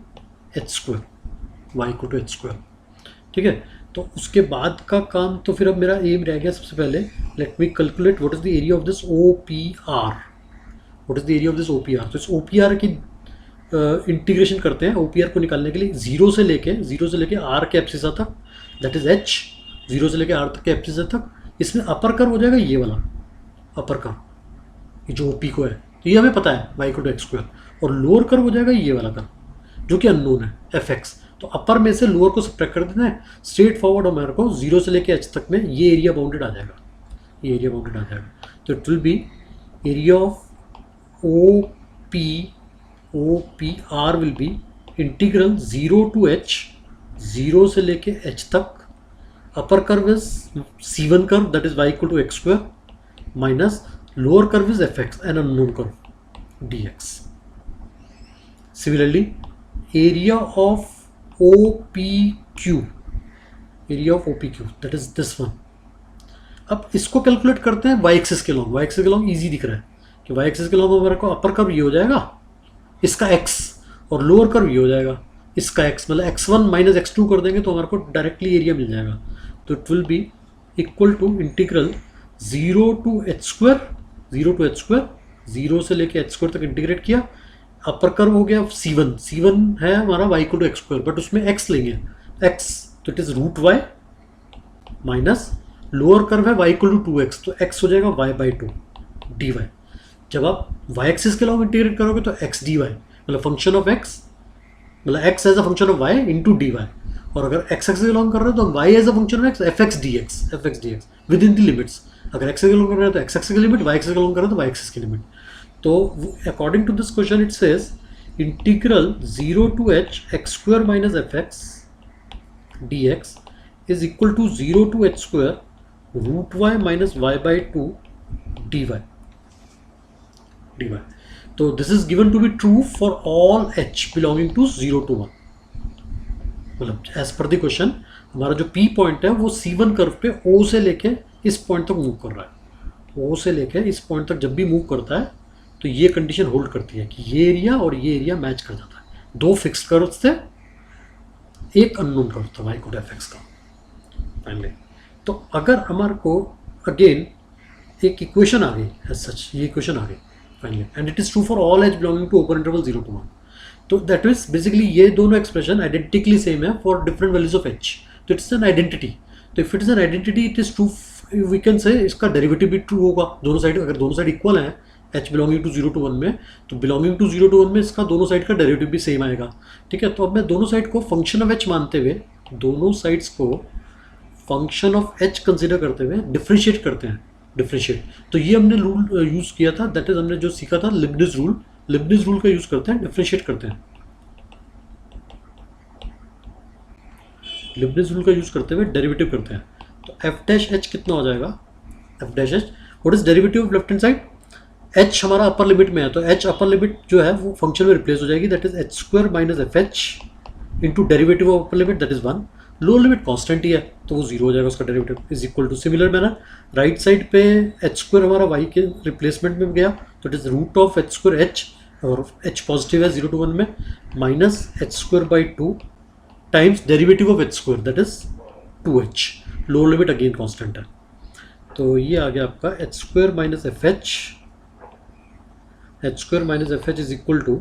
h square, ठीक है। तो उसके बाद का काम तो फिर अब मेरा एम रह गया सबसे पहले, let me calculate what is the area of this OPR, what is the area of this OPR। तो इस OPR की इंटीग्रेशन करते हैं OPR को निकालने के लिए, जीरो से लेके R के एप्सिस तक, दैट इज h, जीरो से लेके R तक के एप्सिस तक, इसमें अपर कर्व हो जाएगा ये वाला अपर कर्व, ये जो OP को है, तो ये हमें पता है y equal to x square, और लोअर कर्व हो जाएगा ये वाला कर्व जो कि अननोन है fx, तो अपर में से लोअर को सब्ट्रैक्ट कर देना है, स्ट्रेट फॉरवर्ड हमारे को जीरो से लेके h तक में ये एरिया बाउंडेड आ जाएगा, ये एरिया बाउंडेड आ जाएगा, तो it will be area of OPR will be integral zero to h, zero से लेके h तक, upper curve is C1 curve that is y equal to x square minus lower curve is fx an unknown curve dx। Similarly area of OPQ that is this one. अब इसको calculate करते हैं y axis के long, y axis के long easy दिख रहा है, कि वाई एक्सिस के लॉन्ग हमारे को अपर कर्व ये हो जाएगा इसका x, और लोअर कर्व ये हो जाएगा इसका x, मतलब x1 माइनस x2 कर देंगे तो हमारे को डायरेक्टली एरिया मिल जाएगा। तो it will be equal to integral 0 to h square, 0 to h square, 0 से लेके h स्क्वायर तक इंटीग्रेट किया। अपर कर्व हो गया c1, c1 है हमारा y equal to x square, but उसमें x लेंगे x, तो it is root y minus lower curve है y इक्वल टू 2x, तो x हो जाएगा y बाई 2 dy। जब आप y एक्सिस के लॉन्ग इंटीग्रेट करोगे तो x dy, मतलब फंक्शन ऑफ x, मतलब x as a function of y into dy, और अगर x एक्सिस के लॉन्ग कर रहे हो तो हम y as a function of x f x d x within the limits. अगर x एक्सिस के लॉन्ग कर रहे हैं तो x एक्सिस की लिमिट, y एक्सिस के लॉन्ग कर रहे हैं तो y एक्सिस की लिमिट। तो according to this question it says integral 0 to h x square minus f x d x is equal to 0 to h square root y minus Y by 2 dy। तो this is given to be true for all h belonging to 0 to 1, मतलब as per the question हमारा जो p point है वो c1 curve पे o से लेके इस पॉइंट तक मूव कर रहा है। o से लेके इस पॉइंट तक जब भी मूव करता है तो ये कंडीशन होल्ड करती है कि ये एरिया और ये एरिया मैच कर जाता है। दो फिक्स कर्व्स थे, एक अननोन कर्व था y equal to f x का फाइनली। तो अगर हमारे को अगेन एक इक्वेशन आ गई एज सच, ये इक्वेशन आ गई finally, and it is true for all h belonging to open interval 0 to 1, तो दैट मीन्स बेसिकली ये दोनों एक्सप्रेशन आइडेंटिकली सेम है for different values of h, तो इट्स एन आइडेंटिटी। तो if it is an identity it is true, we can say इसका derivative भी true होगा दोनों साइड, अगर दोनों साइड इक्वल है h बिलोंगिंग टू 0 to 1 में, तो बिलोंगिंग टू 0 to 1 में इसका दोनों साइड का डेरिवेटिव भी सेम आएगा। ठीक है, तो अब मैं दोनों साइड को फंक्शन ऑफ h मानते हुए, दोनों साइड्स को फंक्शन ऑफ h कंसिडर करते हुए डिफ्रेंशिएट करते हैं, डिफ्रेंशिएट। तो ये हमने रूल यूज़ किया था, दैट इज हमने जो सीखा था लिबनिज रूल, लिबनिज रूल का यूज़ करते हैं, डिफ्रेंशिएट करते हैं। लिबनिज रूल का यूज़ करते हुए डेरिवेटिव करते हैं। तो एफ डैश एच कितना हो जाएगा, F dash H what is derivative of left hand side, h हमारा अपर लिमिट में है तो h अपर लिमिट जो है वो फंक्शन में रिप्लेस हो जाएगी, that is h square minus f h into derivative of upper limit that is 1, lower limit constant ही है तो वो 0 हो जाएगा उसका derivative, is equal to similar manner right side पे h स्क्वायर हमारा y के रिप्लेसमेंट में गया तो it is root of h square h, और h पॉजिटिव है 0 to 1 में, minus h square by 2 times derivative of h square that is 2h, lower limit again constant है। तो ये आ गया आपका h square minus f H, h square minus fh is equal to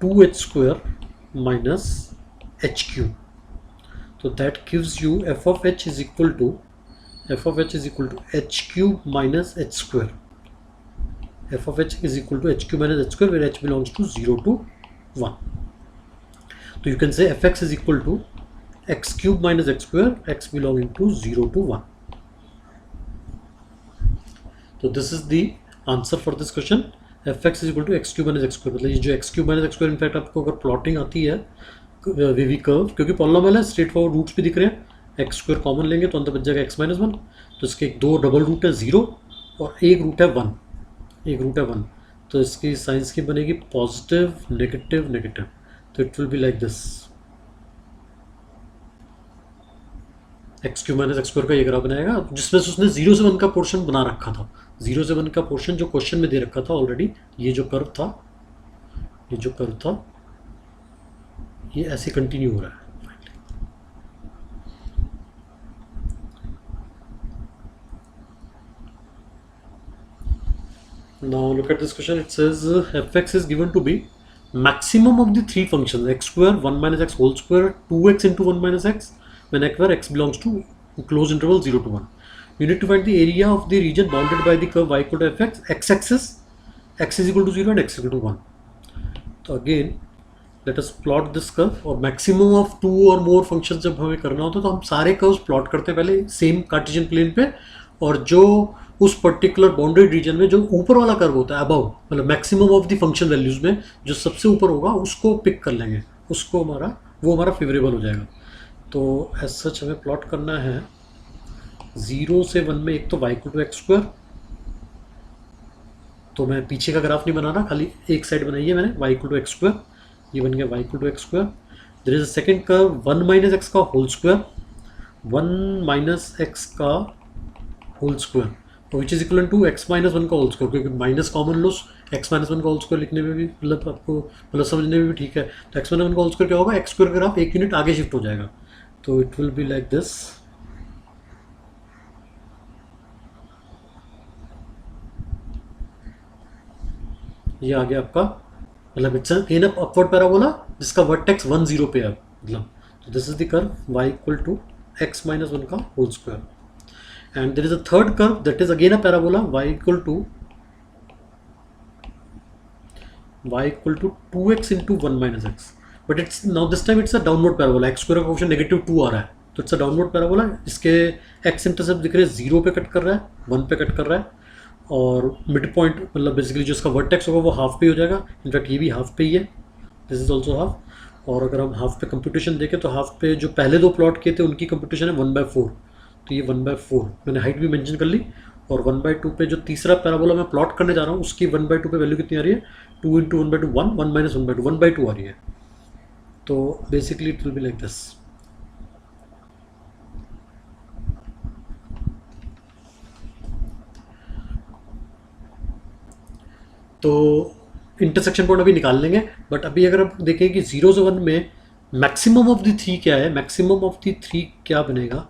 2h square minus h cube. So that gives you f of h is equal to h cube minus h square. F of h is equal to h cube minus h square where h belongs to 0 to 1. So you can say fx is equal to x cube minus x square, x belonging to 0 to 1. So this is the answer for this question. F x is equal to x cube minus x square, मतलब ये जो x cube minus x square in fact आपको अगर plotting आती है wavy curve, क्योंकि polynomial है straightforward roots भी दिख रहे हैं, एक्स स्क्वायर कॉमन लेंगे तो अंदर बच जाएगा एक्स माइनस 1, तो इसके दो डबल रूट है 0 और एक रूट है 1, एक रूट है 1, तो इसकी साइंस की बनेगी पॉजिटिव नेगेटिव नेगेटिव, तो it will be like this, x cube minus x square का ये ग्राफ बनाएगा जिसमें से उसने 0 से 1 का पोर्शन बना रखा था, 0 से 1 का पोर्शन जो क्वेश्चन में दे रखा था ऑलरेडी, ये जो कर्व था, ये जो कर्व था ये ऐसे कंटिन्यू हो रहा है। Now look at this question, it says fx is given to be maximum of the three functions x square, 1 minus x whole square, 2x into 1 minus x when x belongs to closed interval 0 to 1. You need to find the area of the region bounded by the curve y equal to fx, x-axis x is equal to 0 and x is equal to 1. तो again let us plot this curve, और maximum of 2 or more functions जब हमें करना होता है तो हम सारे कर्व्स प्लॉट करते हैं पहले सेम कार्टेशियन प्लेन पे, और जो उस पर्टिकुलर बाउंडेड रीजन में जो ऊपर वाला कर्व होता है अबव, मतलब maximum of the function values में जो सबसे ऊपर होगा उसको पिक कर लेंगे, उसको वो हमारा फेवरेबल हो जाएगा। तो एज सच हमें प्लॉट करना है 0 से 1 में एक तो y equal to x square, तो मैं पीछे का ग्राफ नहीं बनाना, खाली एक साइड बनाई है मैंने, y equal to x square, ये बन गया y equal to x square. There is a second curve 1 minus x का होल स्क्वायर, 1 माइनस एक्स का whole square, which is equal to x minus one का whole square, क्योंकि minus common लो, x minus one का whole square लिखने में भी मतलब आपको मतलब समझने में भी ठीक है। तो एक्स माइनस वन का होल स्क्वायर क्या होगा, एक्स स्क्वायर ग्राफ एक यूनिट आगे शिफ्ट हो जाएगा, तो it will be like this. ये आ गया आपका मतलब इट्स एन अपवर्ड पैराबोला जिसका वर्टेक्स 1 0 पे है मतलब। तो this is the curve y equal to x minus one का whole square, and there is a third curve that is again a parabola y equal to 2x into 1 minus x, but it's now this time it's a downward parabola, x square का coefficient negative 2 आ रहा है, तो it's a downward parabola जिसके x intercept दिख रहे हैं 0 पे cut कर रहा है, 1 पे कट कर रहा है, और मिड पॉइंट मतलब बेसिकली जो इसका वर्टेक्स होगा वो हाफ पे हो जाएगा, इनफैक्ट ये भी हाफ पे ही है, दिस इज ऑल्सो हाफ। और अगर हम हाफ पे कंप्यूटेशन देखें तो हाफ पे जो पहले दो प्लॉट किए थे उनकी कंप्यूटेशन है 1/4, तो ये 1/4 मैंने हाइट भी मेंशन कर ली। और 1/2 पे जो तीसरा पैराबोला मैं प्लॉट करने जा रहा हूँ उसकी 1/2 पे वैल्यू कितनी आ रही है, 2 इंटू 1/2 1, 1 माइनस 1/2 1/2 आ रही है। तो basically it will be like this. तो इंटरसेक्शन पॉइंट अभी निकाल लेंगे, बट अभी अगर आप देखें कि 0 से 1 में मैक्सिमम ऑफ द 3 क्या है, मैक्सिमम ऑफ द 3 क्या बनेगा,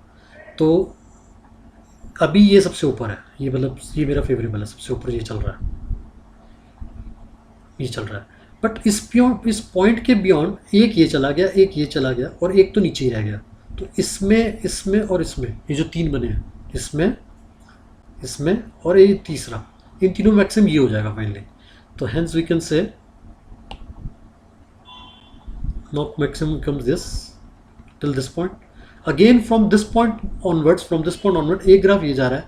तो अभी ये सबसे ऊपर है, ये मतलब ये मेरा फेवरेबल है, सबसे ऊपर ये चल रहा है, ये चल रहा है। बट इस पॉइंट के बियॉन्ड एक ये चला गया, एक ये चला गया, और एक तो नीचे ही रह गया। तो इसमें और इसमें ये जो 3 बने हैं, इसमें और ये तीसरा, इन तीनों मैक्सिमम ये हो जाएगा फाइनली। तो hence we can say not maximum comes this till this point, again from this point onward एक ग्राफ ये जा रहा है,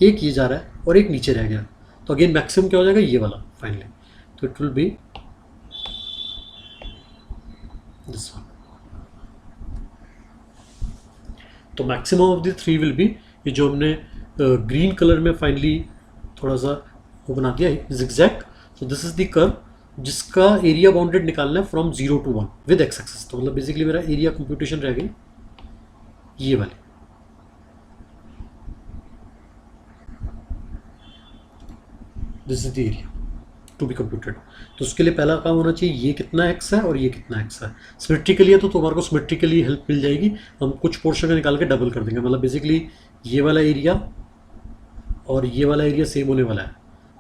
एक ये जा रहा है, और एक नीचे रह गया, तो अगेन मैक्सिमम क्या हो जाएगा, ये वाला फाइनली। तो it will be this one. तो maximum of the 3 will be ये जो हमने ग्रीन कलर में फाइनली थोड़ा सा वो बना दिया है zigzag। तो दिस इज द कर्व जिसका एरिया बाउंडेड निकालना है from 0 to 1 with x axis. तो मतलब बेसिकली मेरा एरिया कंप्यूटेशन रह गई ये वाली, this is the area to be computed. तो उसके लिए पहला काम होना चाहिए ये कितना एक्स है और ये कितना एक्स है। सिमेट्रिकली है तो तुम्हारे को सिमेट्रिकली हेल्प मिल जाएगी, हम कुछ पोर्शन का निकाल के डबल कर देंगे, मतलब बेसिकली ये वाला एरिया और ये वाला एरिया सेम होने वाला है,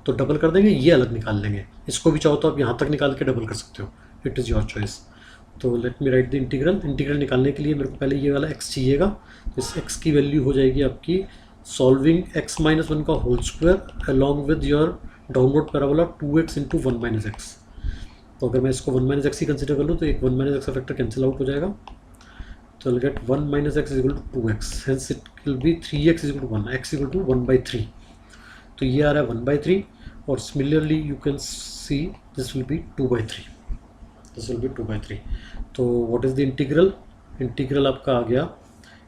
तो डबल कर देंगे, ये अलग निकाल लेंगे। इसको भी चाहो तो आप यहाँ तक निकाल के डबल कर सकते हो, इट इज़ योर चॉइस। तो let me right the integral निकालने के लिए मेरे को पहले ये वाला x चाहिएगा। तो इस x की वैल्यू हो जाएगी आपकी सॉल्विंग x माइनस वन का whole square along with your downward parabola 2x into 1 minus x. तो अगर मैं इसको 1 माइनस एक्स ही कंसिडर कर लूँ तो एक 1 माइनस एक्स का फैक्टर कैंसिल आउट हो जाएगा, तो will get 1 minus x is equal to 2x, hence it will be 3x is equal to 1, x equal to 1/3। तो ये आ रहा है 1/3, और similarly you can see this will be 2/3, this will be 2/3। तो व्हाट इज़ द इंटीग्रल आपका आ गया,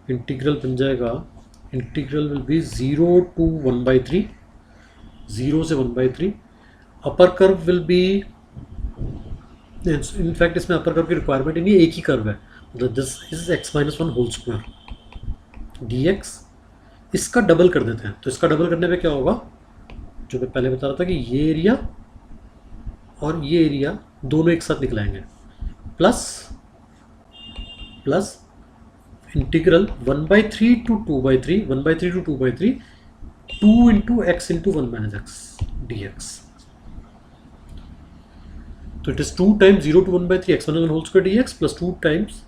इंटीग्रल बन जाएगा, इंटीग्रल विल बी 0 to 1/3, 0 से 1/3। Upper curve will be, in fact इसमें अपर कर्व की रिक्वायरमेंट ही नहीं है, एक ही कर्व है, मतलब this is x minus one whole square dx। इसका डबल कर देते हैं, तो इसका डबल करने पे क्या होगा, जो मैं पहले बता रहा था कि ये एरिया और ये एरिया दोनों एक साथ निकलाएंगे, plus integral 1/3 to 2/3, 1/3 to 2/3, 2 into x into 1 minus x dx। तो it is 2 times 0 to 1/3 x minus one whole square dx plus 2 times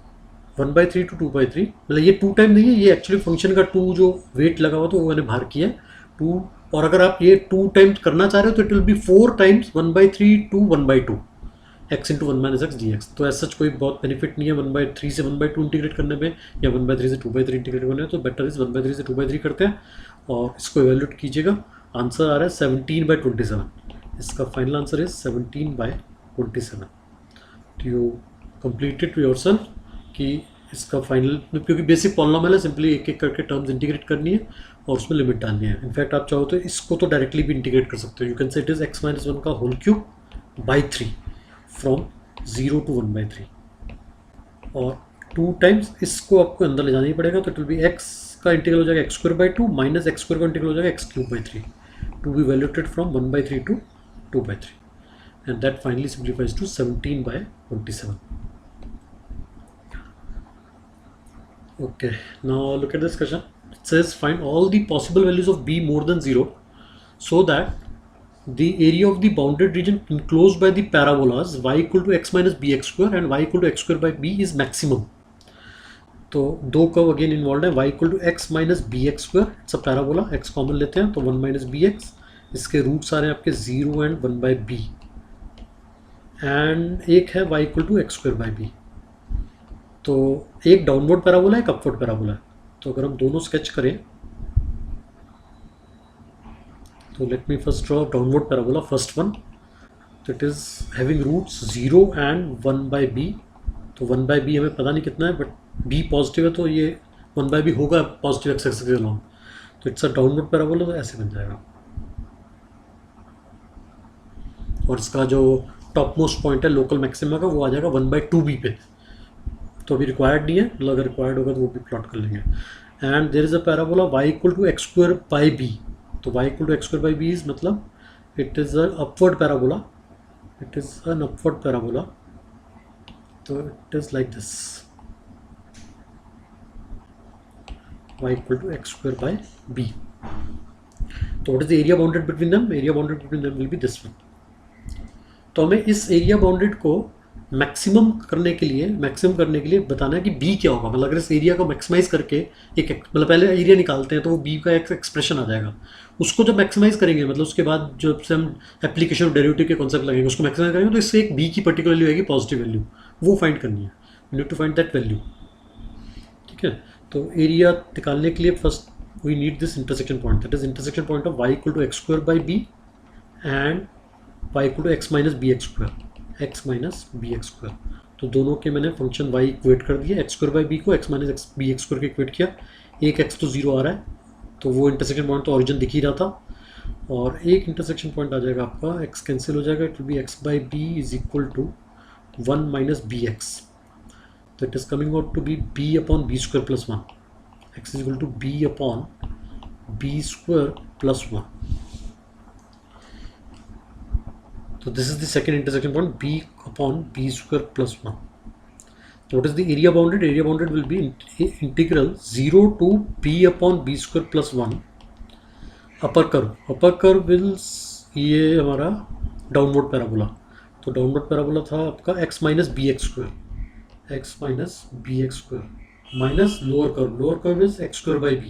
1/3 to 2/3, मतलब ये 2 टाइम नहीं है, ये एक्चुअली फंक्शन का 2 जो वेट लगा हुआ तो वो मैंने बाहर किया है 2, और अगर आप ये 2 टाइम्स करना चाह रहे हो तो it will B 4 times 1/3 to 1/2 x into 1 minus x dx। तो ऐसा कोई बहुत बेनिफिट नहीं है 1/3 से 1/2 इंटीग्रेट करने में, या 1/3 से 2/3 इंटीग्रेट करने में, तो बेटर इज 1/3 से 2/3 करते हैं और इसको एवेल्यूट कीजिएगा। आंसर आ रहा है 17/27, इसका final answer is 17/27। You complete it your self कि इसका फाइनल, क्योंकि बेसिक पॉलिनोमियल है, सिंपली एक एक करके टर्म्स इंटीग्रेट करनी है और उसमें लिमिट डालनी है। इनफैक्ट आप चाहो तो इसको तो डायरेक्टली भी इंटीग्रेट कर सकते हो, you can say it is x minus one का whole cube by 3 from 0 to 1/3, और 2 टाइम्स इसको आपको अंदर ले जाना ही पड़ेगा, तो इट विल बी x का इंटीग्रल हो जाएगा x² बाई 2 माइनस x² का इंटीग्रल हो जाएगा x³ by 3। to be evaluated from 1/3 to 2/3, and that finally simplifies to 17/27. Okay, now look at this question. It says find all the possible values of b more than 0 so that the area of the bounded region enclosed by the parabolas y equal to x minus bx square and y equal to x square by b is maximum. तो दो curve again involve है, y equal to x minus b x square, it's a parabola, x common लेते हैं तो 1 minus b x, इसके roots आ रहे हैं आपके 0 एंड 1 बाई बी, एंड एक है y equal to x square by b. तो एक डाउनवर्ड पैराबोला है, एक अपवर्ड पैराबोला है. तो अगर हम दोनों स्केच करें तो let me first draw downward parabola, first one. तो it is having roots 0 and 1 by b. तो 1 बाई बी हमें पता नहीं कितना है, बट बी पॉजिटिव है तो ये 1 बाई बी होगा पॉजिटिव एक्स एक्सिस के अलॉन्ग. तो इट्स अ डाउनवर्ड पैराबोला, तो ऐसे बन जाएगा. और इसका जो टॉप मोस्ट पॉइंट है लोकल मैक्सिमा का, वो आ जाएगा 1/2b पे. तो अभी रिक्वायर्ड नहीं है, मतलब अगर रिक्वायर्ड होगा तो वो भी प्लॉट कर लेंगे. And there is a parabola y equal to x square by b. तो y equal to x square by b is मतलब it is a upward parabola, it is an upward parabola. तो it is like this, y equal to x square by b. तो what is the area bounded between them? Area bounded between them will be this one. तो हमें इस area bounded को maximum करने के लिए बताना है कि b क्या होगा. मतलब अगर इस एरिया को मैक्सिमाइज करके एक मतलब पहले एरिया निकालते हैं तो वो b का एक एक्सप्रेशन आ जाएगा. उसको जब मैक्सिमाइज करेंगे मतलब उसके बाद जब से हम एप्लीकेशन ऑफ डेरिवेटिव के कॉन्सेप्ट लगेंगे उसको मैक्सिमाइज करेंगे तो इससे एक b की पर्टिकुलर वैल्यू आएगी, पॉजिटिव वैल्यू, वो फाइंड करनी है. We need to find that value. ठीक है, तो एरिया निकालने के लिए first we need this intersection point, that is intersection point of y equal to x square by b and y equal to x minus b x square. तो दोनों के मैंने फंक्शन y इक्वेट कर दिया, x square by b को x minus b x square के equate किया. एक x तो 0 आ रहा है तो वो इंटरसेक्शन पॉइंट तो ऑरिजिन दिख ही रहा था. और एक इंटरसेक्शन पॉइंट आ जाएगा आपका, x कैंसिल हो जाएगा, it will be x by b is equal to 1 minus b x. So it is coming out to be b upon b square plus 1. X is equal to b upon b square plus 1. So this is the second intersection point, b upon b square plus 1. So what is the area bounded? Area bounded will be integral 0 to b upon b square plus 1. Upper curve will ये हमारा downward parabola. तो downward parabola था आपका x minus b x square, x minus bx square minus lower curve is x square by b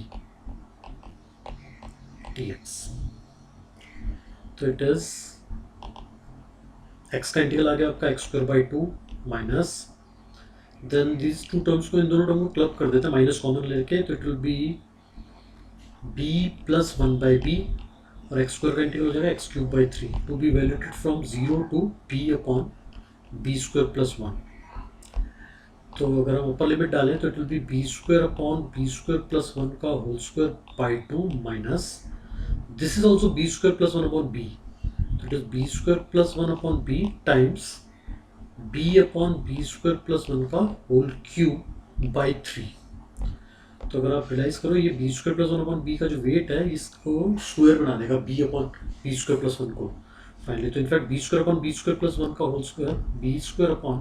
dx. तो it is x का integral आ गया आपका x square by 2 minus, then these two terms को, इन दोनों टर्म को club कर देते हैं माइनस कॉमन लेके, तो it will be b plus 1 by b और x स्क्वायर का इंटीग्रल हो जाएगा x cube by 3 to be valuated from 0 to b upon b square plus 1. तो अगर हम ऊपर लिमिट डालें तो it will be b square upon b square plus 1 का whole square by 2 minus this is also b square plus 1 upon b. तो it is b square plus 1 upon b times b upon b square plus 1 का whole cube by 3. तो अगर आप realise करो ये b square plus 1 upon b का जो weight है इसको स्क्वायर बना देगा b upon b square plus 1 को फाइनली. तो in fact b square upon b square plus 1 का whole square, b square upon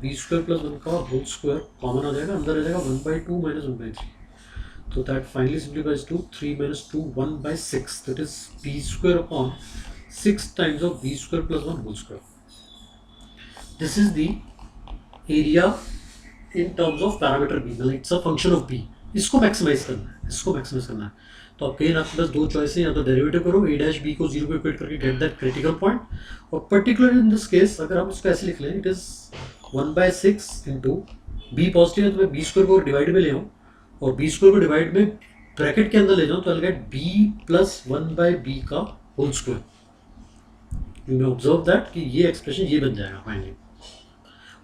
b square plus 1 का होल स्क्वायर कॉमन आ जाएगा, अंदर आ जाएगा 1/2 माइनस 1/3. तो that finally simplifies to 3 minus 2 1/6. That is b square upon 6 times of b square plus 1 whole square. This is the area in terms of parameter b, मतलब it's a function of b. इसको maximize करना है. तो आप कहीं आपके पास दो choice है, या तो डेरिवेटिव करो a डैश b को 0 पे इक्वेट करके गेट दैट क्रिटिकल पॉइंट, और पर्टिकुलर इन दिस केस अगर हम इसको ऐसे लिख लें it is 1/6 into b positive है तो मैं बी स्क्वायर को डिवाइड में ले आऊँ और बी स्क्वायर को डिवाइड में ब्रैकेट के अंदर ले जाऊँ तो I get B plus 1/b का whole square. You may observe that कि ये एक्सप्रेशन ये बन जाएगा फाइनली.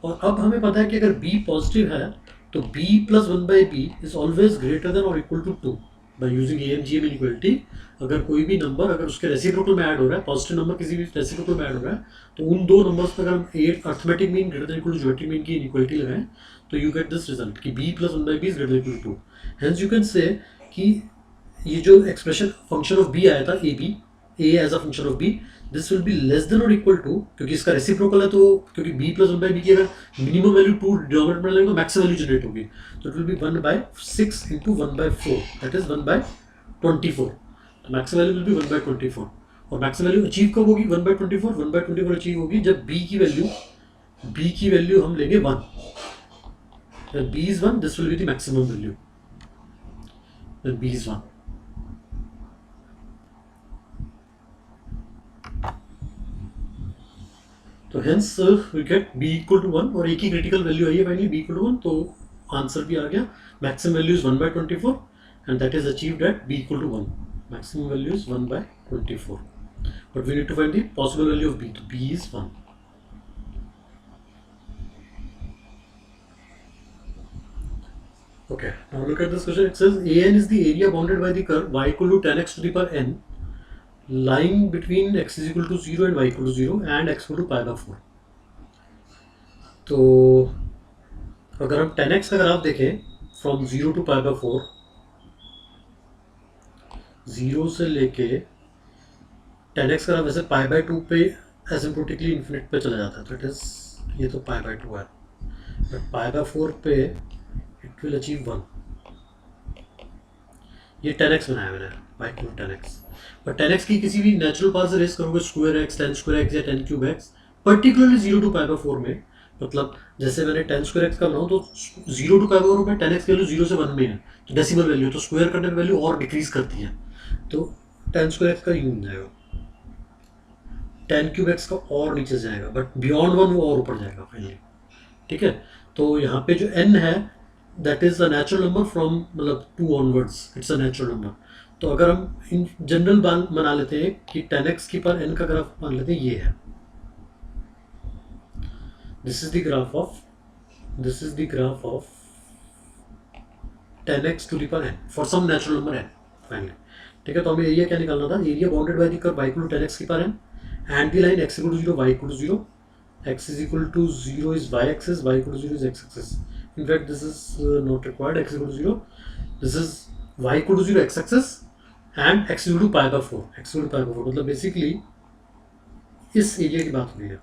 और अब हमें पता है कि अगर b पॉजिटिव है तो b plus 1/b is always greater than और equal to 2 by using AMGM inequality. अगर कोई भी नंबर अगर उसके रेसिप्रोकल में ऐड हो रहा है, पॉजिटिव नंबर किसी भी रेसिप्रोकल में ऐड हो रहा है, तो उन दो नंबर्स पर अगर हम arithmetic mean greater than equal to geometric mean की इनइक्वालिटी लगाएं तो यू गेट दिस रिजल्ट कि b plus 1/b is greater than equal to 2. Hence you can say कि ये जो एक्सप्रेशन फंक्शन ऑफ b आया था ab a as a function of b, this will be less than or equal to, क्योंकि इसका reciprocal है तो क्योंकि b plus 1 by b की अगर मिनिमम वैल्यू 2 डिनोमिनेटर में लगेगा तो मैक्सिमम वैल्यू जनरेट होगी, तो it will B 1 by 6 into 1 by 4, that is 1 by 24, तो maximum value will be 1 by 24, और मैक्सिमम वैल्यू अचीव कब होगी 1 by 24, 1 by 24 अचीव होगी जब b की वैल्यू हम लेंगे 1, when b is 1 this will be the maximum value, when b is 1. तो hence we get b equal to 1, और एक ही क्रिटिकल वैल्यू आई है फाइनली b equal to 1, तो आंसर भी आ गया, maximum value is 1 by 24 and that is achieved at b equal to 1, maximum value is 1 by 24, but we need to find the possible value of b, so b is 1. Okay, now look at this question. It says an is the area bounded by the curve y equal to tan x to the power n lying between x is equal to 0 and y equal to 0 and x equal to pi by 4. तो अगर हम tan x का graph देखें from 0 to pi by 4, 0 से लेके tan x का graph वैसे pi by 2 पे एसिम्प्टोटिकली इन्फिनिट पे चला जाता है, तो इट इज, ये तो pi by 2 है, बट pi by 4 पे इट विल अचीव 1, ये tan x बनाया मैंने y equal to tan x, पर tan x की किसी भी नेचुरल पावर से रेस करोगे square x, tan square x या tan cube x, particularly 0 to pi by 4 में, मतलब जैसे मैंने tan स्क्वायर x का बनाऊँ तो 0 to pi by 4 में tan x की वैल्यू 0 से 1 में है, तो डेसिमल वैल्यू, तो स्क्वायर करने में वैल्यू और डिक्रीज करती है, तो tan स्क्वायर x का यूं जाएगा, tan क्यूब x का और नीचे जाएगा, बट बियॉन्ड 1 वो और ऊपर जाएगा फाइनली, ठीक है। तो यहाँ पे जो n है that is a natural number from, मतलब 2 onwards, it's a natural number, तो अगर हम इन जनरल बना लेते हैं कि tan x की पावर n का ग्राफ मान लेते हैं ये है, this is the graph of tan x to the power n for some natural number n finally, ठीक है। तो हमें एरिया क्या निकालना था, area bounded by the curve y equal to tan x की power n and the line x equal to 0 y equal to 0, x is equal to 0 is y axis, y equal to 0 is x axis. In fact, this is not required. X equal to 0. This is y equal to 0 x axis and x equal to pi by 4. X equal to pi by 4. मतलब basically इस area की बात हो रही है,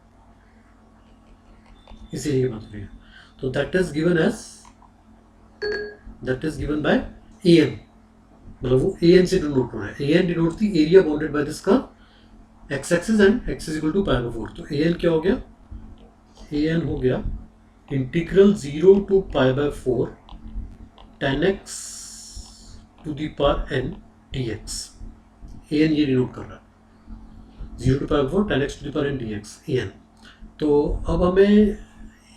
इस area की बात हो रही है, तो that is given by an, मतलब वो an से डिनोट हो रहा है, an denotes the area bounded by this curve x axis and x is equal to pi by 4. तो an क्या हो गया, an हो गया integral 0 to pi by 4 tan x to the power n dx, an ये denote कर रहा है 0 to pi by 4 tan x to the power n dx an। तो अब हमें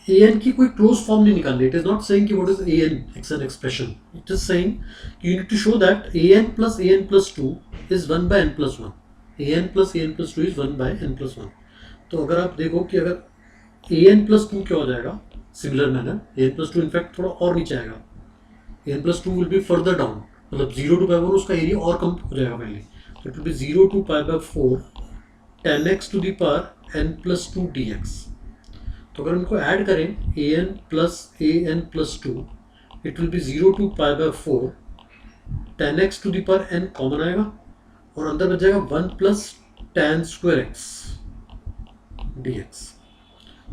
an की कोई क्लोज फॉर्म नहीं निकालनी, इट इज नॉट सेइंग कि what is an, it's an expression, it is saying you need to show that an plus 2 is 1 by n plus 1, an plus 2 is 1 by n plus 1। तो अगर आप देखो कि अगर an plus 2 क्या हो जाएगा, similar manner an plus 2 in fact थोड़ा और नीचे आएगा, an plus 2 will be further down, मतलब 0 to pi by 4 उसका एरिया और कम हो जाएगा पहले, तो it will B 0 to pi by 4 tan x to the power n plus 2 dx। तो अगर उनको ऐड करें an plus 2 it will B 0 to pi by 4 tan x to the power n common आएगा और अंदर बच जाएगा 1 plus tan square x dx,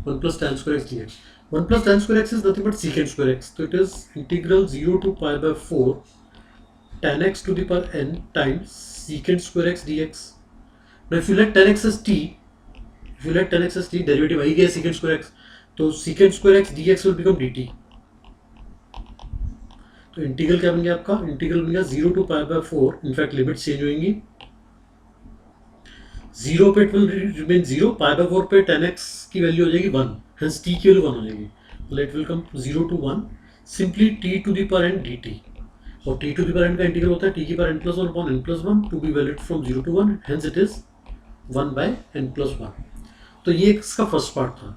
1 plus tan square x dx, 1 plus tan square x is nothing but secant square x, so it is integral 0 to pi by 4 tan x to the power n times secant square x dx। Now if you let tan x as t, derivative आई गया secant square x, तो secant square x dx will become dt, तो integral क्या बन गया आपका, integral बन गया 0 to pi by 4, in fact limit change होंगी, 0 पे it will remain 0, pi by 4 पे tan x की वैल्यू हो जाएगी 1, hence t की वैल्यू 1 हो जाएगी, तो it will come 0 to 1 simply t to the power n dt, और t to the power n का इंटीग्रल होता है t की power n plus 1 upon n plus 1 to be valued from 0 to 1, hence it is 1 by n plus 1। तो ये इसका first part था,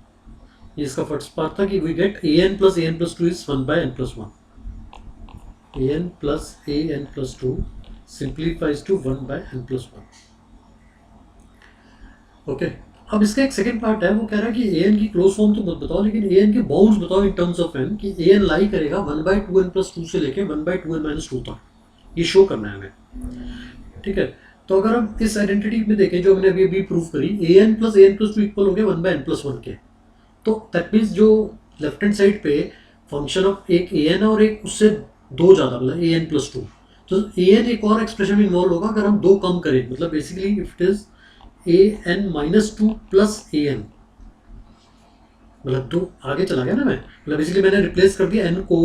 ये इसका फर्स्ट पार्ट था कि we get an plus 2 is 1 by n plus 1, an plus 2 simplifies to 1 by n plus 1। Okay, अब इसका एक सेकंड पार्ट है, वो कह रहा है कि an की क्लोज फॉर्म तो बताओ, लेकिन an के बाउंड्स बताओ इन टर्म्स ऑफ n, कि an लाई करेगा 1 by 2n plus 2 से लेके 1 by 2n minus 2 तक, ये शो करना है हमें, ठीक है। तो अगर हम इस आइडेंटिटी में देखें जो हमने अभी अभी प्रूव करी, an+an+2 इक्वल हो गया 1/n+1 के, तो दैट मीन्स जो लेफ्ट हैंड साइड पे फंक्शन ऑफ एक an है और एक उससे दो ज़्यादा, मतलब an+2, तो an एक और एक्सप्रेशन में इन्वॉल्व होगा अगर हम दो कम करें, मतलब basically if it is an-2 plus an, मतलब दो आगे चला गया ना मैं, मतलब बेसिकली मैंने रिप्लेस कर दिया n को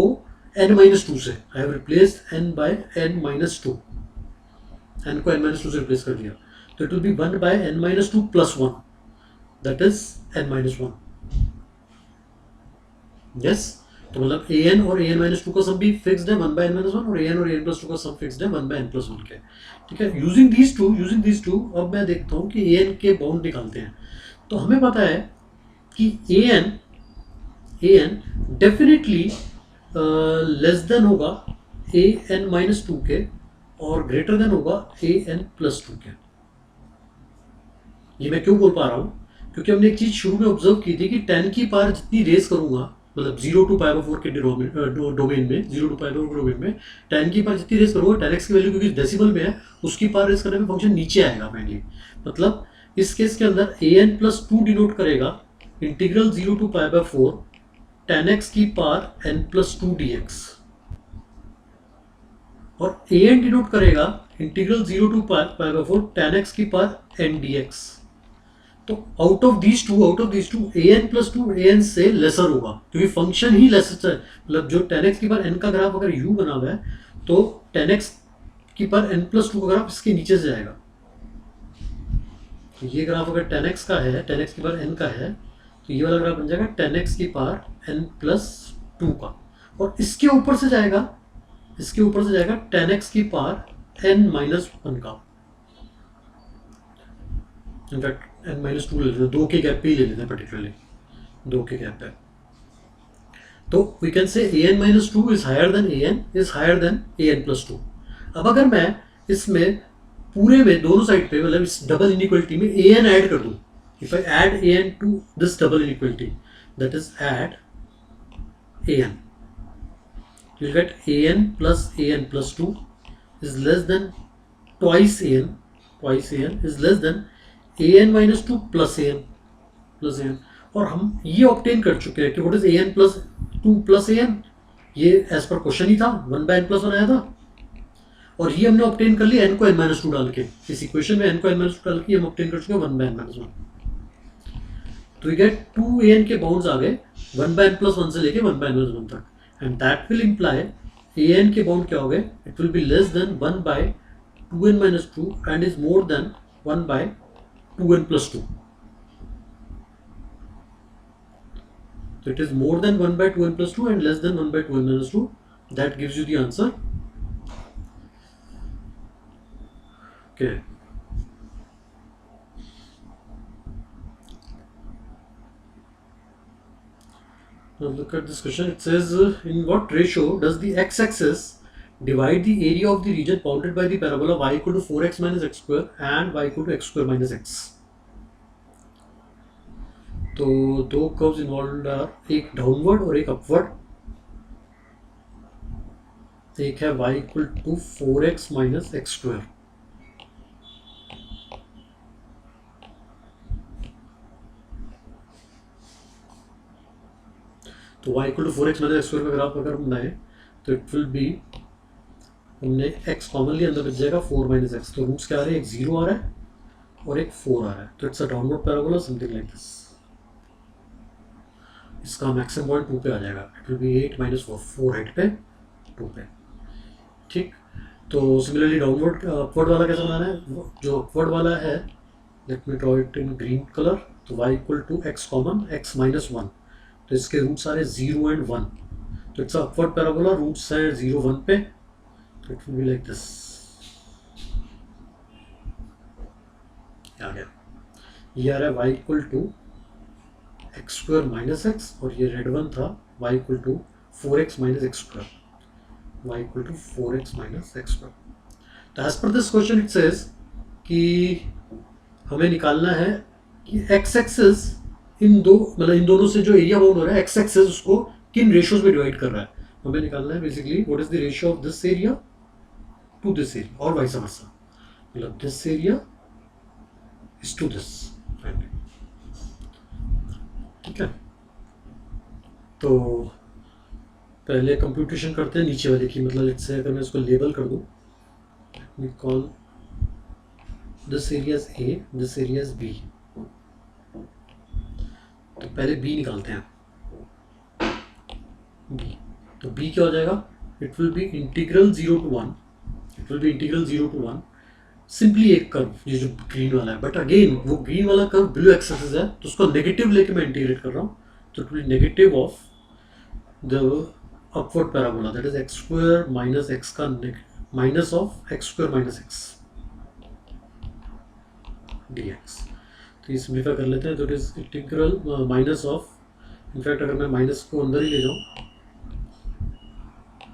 n-2 से, I have replaced n by n-2, n को n-2 से रिप्लेस कर दिया, तो it will be 1/n-2 plus 1, that is n-1। Yes, तो मतलब an और an-2 का सम भी फिक्स्ड है 1/n-1, और an और an+2 का सम फिक्स्ड है 1/n+1 के। ठीक है, यूजिंग दीज टू अब मैं देखता हूँ कि an के बाउंड निकालते हैं। तो हमें पता है कि an डेफिनेटली लेस देन होगा an-2 के और ग्रेटर देन होगा an+2 के। ये मैं क्यों बोल पा रहा हूँ, क्योंकि हमने एक चीज़ शुरू में ऑब्जर्व की थी कि 10 की पावर जितनी रेस करूंगा, मतलब 0 to π/4 के डोमेन में, 0 to π/4 डोमेन में 10 की पावर जितनी रेस करूंगा, 10x की वैल्यू क्योंकि डेसिमल में है, उसकी पावर रेस करने में फंक्शन नीचे आएगा मेनली। मतलब इस केस के अंदर an+2 डिनोट करेगा इंटीग्रल 0 to π/4 10x की पावर n+2 dx, और an डिनोट करेगा इंटीग्रल 0 to π/4 10x की पावर n dx। तो out of these two an+2 an से लेसर होगा, क्योंकि फंक्शन ही लेसर है, मतलब जो 10x की पावर n का ग्राफ अगर u बना हुआ है तो 10x की पावर n+2 का ग्राफ इसके नीचे से जाएगा। तो ये ग्राफ अगर 10x का है, 10x की पावर n का है, तो ये वाला ग्राफ बन जाएगा 10x की पावर n+2 का, और इसके ऊपर से जाएगा 10x की पावर n-1 का। इनफैक्ट n-2 ले लेते हैं, 2 के गैप पे ही ले लेते हैं, पर्टिकुलरली 2 के गैप पे। तो वी कैन से an-2 is higher than an+2। अब अगर मैं इसमें पूरे में दोनों साइड पे, मतलब इस डबल इनइक्वालिटी में an ऐड कर दूं, if I add an to this double inequality, that is add an, you get an plus an+2 is less than twice an is less than an-2 plus an, और हम ये obtain कर चुके हैं कि what is an+2 plus an, ये as per question ही था 1/n+1 आया था, और ये हमने ऑब्टेन कर लिया n को n-2 डाल के, इस इक्वेशन में n को n-2 डाल के हम ऑब्टेन कर चुके हैं 1/n-1। तो वी गेट 2an के बाउंड्स आ गए 1/n+1 से लेके 1/n+1 तक, and that will imply an के बाउंड क्या हो गए, it will be less than 1/2n-2 and is more than 1/2n+2। So it is more than 1/2n+2 and less than 1/2n-2. That gives you the answer. Okay. Now look at this question. It says, in what ratio does the x-axis divide the area of the region bounded by the parabola y equal to 4x minus x square and y equal to x square minus x? तो दो curves involve है, एक downward और एक upward. एक है y equal to 4x minus x square, तो y equal to 4x minus x square का ग्राफ अगर हम बनाए तो इट विल बी, हमने x कॉमनली अंदर बच जाएगा 4 minus x, तो रूट्स क्या आ रहे हैं, एक 0 आ रहा है और एक 4 आ रहा है, तो it's a downward parabola something like this. इसका मैक्सिमम पॉइंट 2 पे आ जाएगा, it will be 8 minus 4 height पे 2 पे। ठीक, तो सिमिलरली डाउनवर्ड अपवर्ड वाला कैसे बनाना है, जो अपवर्ड वाला है, let me draw it in green colour, तो y equal to x common x minus 1, तो इसके रूट्स आ रहे 0 and 1, तो इट्स अपवर्ड पैराबोला, रूट्स है 0 1 पे, तो it will be like this. आ गया, ये आ रहा है y equal to x square minus x, और ये रेड वन था y equal to 4x minus x square, y equal to 4x minus x square। तो as per this question it says कि हमें निकालना है कि x एक्सिस इन दोनों से जो एरिया बाउंड हो रहा है, x एक्सिस उसको किन रेशियोज में डिवाइड कर रहा है, हमें निकालना है basically what is the ratio of this area to this area और वाइस वर्सा। मतलब this area is to this, ठीक है। तो पहले कंप्यूटेशन करते हैं नीचे वाले की, मतलब लेट्स से अगर मैं इसको लेबल कर दूं, we call this area is A, this area is B. तो पहले बी निकालते हैं, बी। तो बी क्या हो जाएगा, it will be integral 0 to 1, it will be integral 0 to 1 simply एक कर्व, ये जो ग्रीन वाला है, बट अगेन वो ग्रीन वाला कर्व ब्लू एक्सेस है, तो उसको नेगेटिव लेके मैं इंटीग्रेट कर रहा हूँ, तो it will negative of the upward parabola, that is x square minus x का minus of x square minus x d x. तो ये सिम्प्लीफाई कर लेते हैं, तो it is integral minus of, in fact अगर मैं माइनस को अंदर ही ले जाऊँ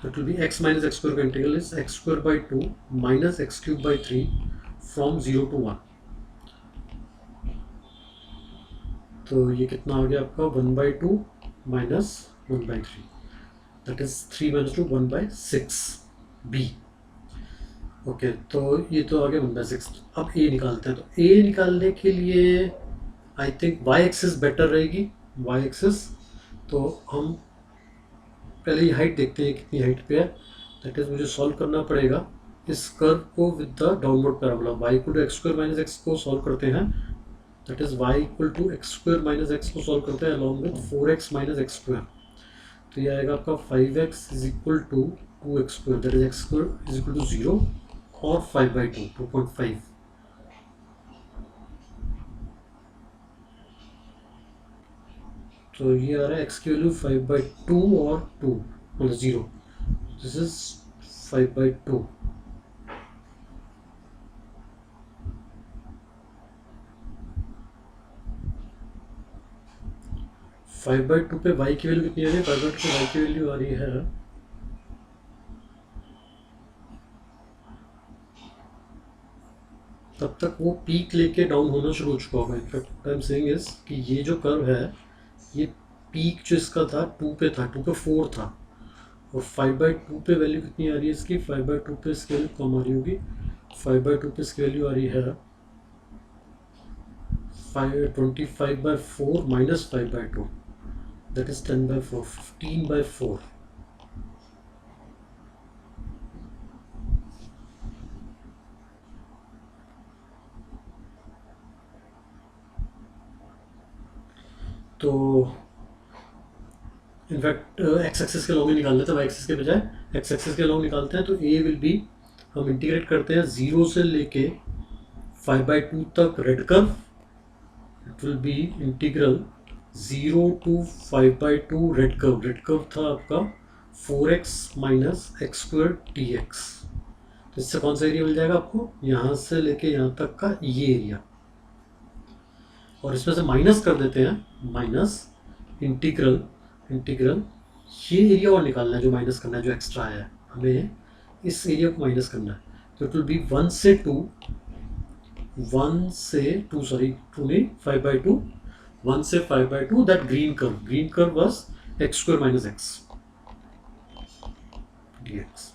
तो it will be x minus x square का integral is x square by 2 minus x cube by 3 from 0 to 1। तो ये कितना आ गया आपका 1/2 minus 1/3, that is 3 minus 2 1/6 b. Okay, तो ये तो आ गया 1/6। अब ए निकालते हैं, तो ए निकालने के लिए I think Y axis better रहेगी, वाई एक्सिस। तो हम पहले ही हाइट देखते हैं कितनी हाइट पे है, दैट इज मुझे सॉल्व करना पड़ेगा इस कर्व को with the downward parabola. Y equal to x square minus x को सॉल्व करते हैं, that is y equal to x square minus x को सॉल्व करते हैं along with 4x minus x square. तो ये आएगा आपका 5x is equal to 2x square, that is x square is equal to 0 और 5/2 2.5। तो ये आ रहा है एक्स की वैल्यू 5/2 और 2 मतलब 0, दिस इज 5/2। 5/2 पे y की वैल्यू कितनी आ रही है, 5/2 पे y की वैल्यू आ रही है, तब तक वो पीक लेके डाउन होना शुरू हो चुका होगा। In fact I am saying is कि ये जो कर्व है, ये पीक जो इसका था 2 पे था, 2 पे 4 था, और 5/2 पे वैल्यू कितनी आ रही है इसकी, 5/2 पे इसकी वैल्यू कम आ रही होगी, 5/2 पे इसकी वैल्यू आ रही है 25/4 माइनस 5/2, दैट इज 10/4 15/4। तो इनफैक्ट एक्स एक्सिस के लॉन्ग ही निकाल लेते हैं, वाई एक्सिस के बजाय एक्स एक्सिस के लॉन्ग निकालते हैं। तो ए विल बी, हम इंटीग्रेट करते हैं 0 से लेके 5/2 तक red curve, it will be integral 0 to 5/2 red curve. Red curve था आपका 4x minus x square T x. तो इससे कौन सा एरिया मिल जाएगा आपको, यहाँ से लेके यहाँ तक का ये एरिया, और इसमें से माइनस कर देते हैं, माइनस इंटीग्रल ये एरिया और निकालना है जो माइनस करना है, जो एक्स्ट्रा है हमें इस एरिया को माइनस करना है। तो इट विल बी 1 से 2 सॉरी 2 नहीं 5/2, 1 से 5/2 that green curve was x square minus x dx।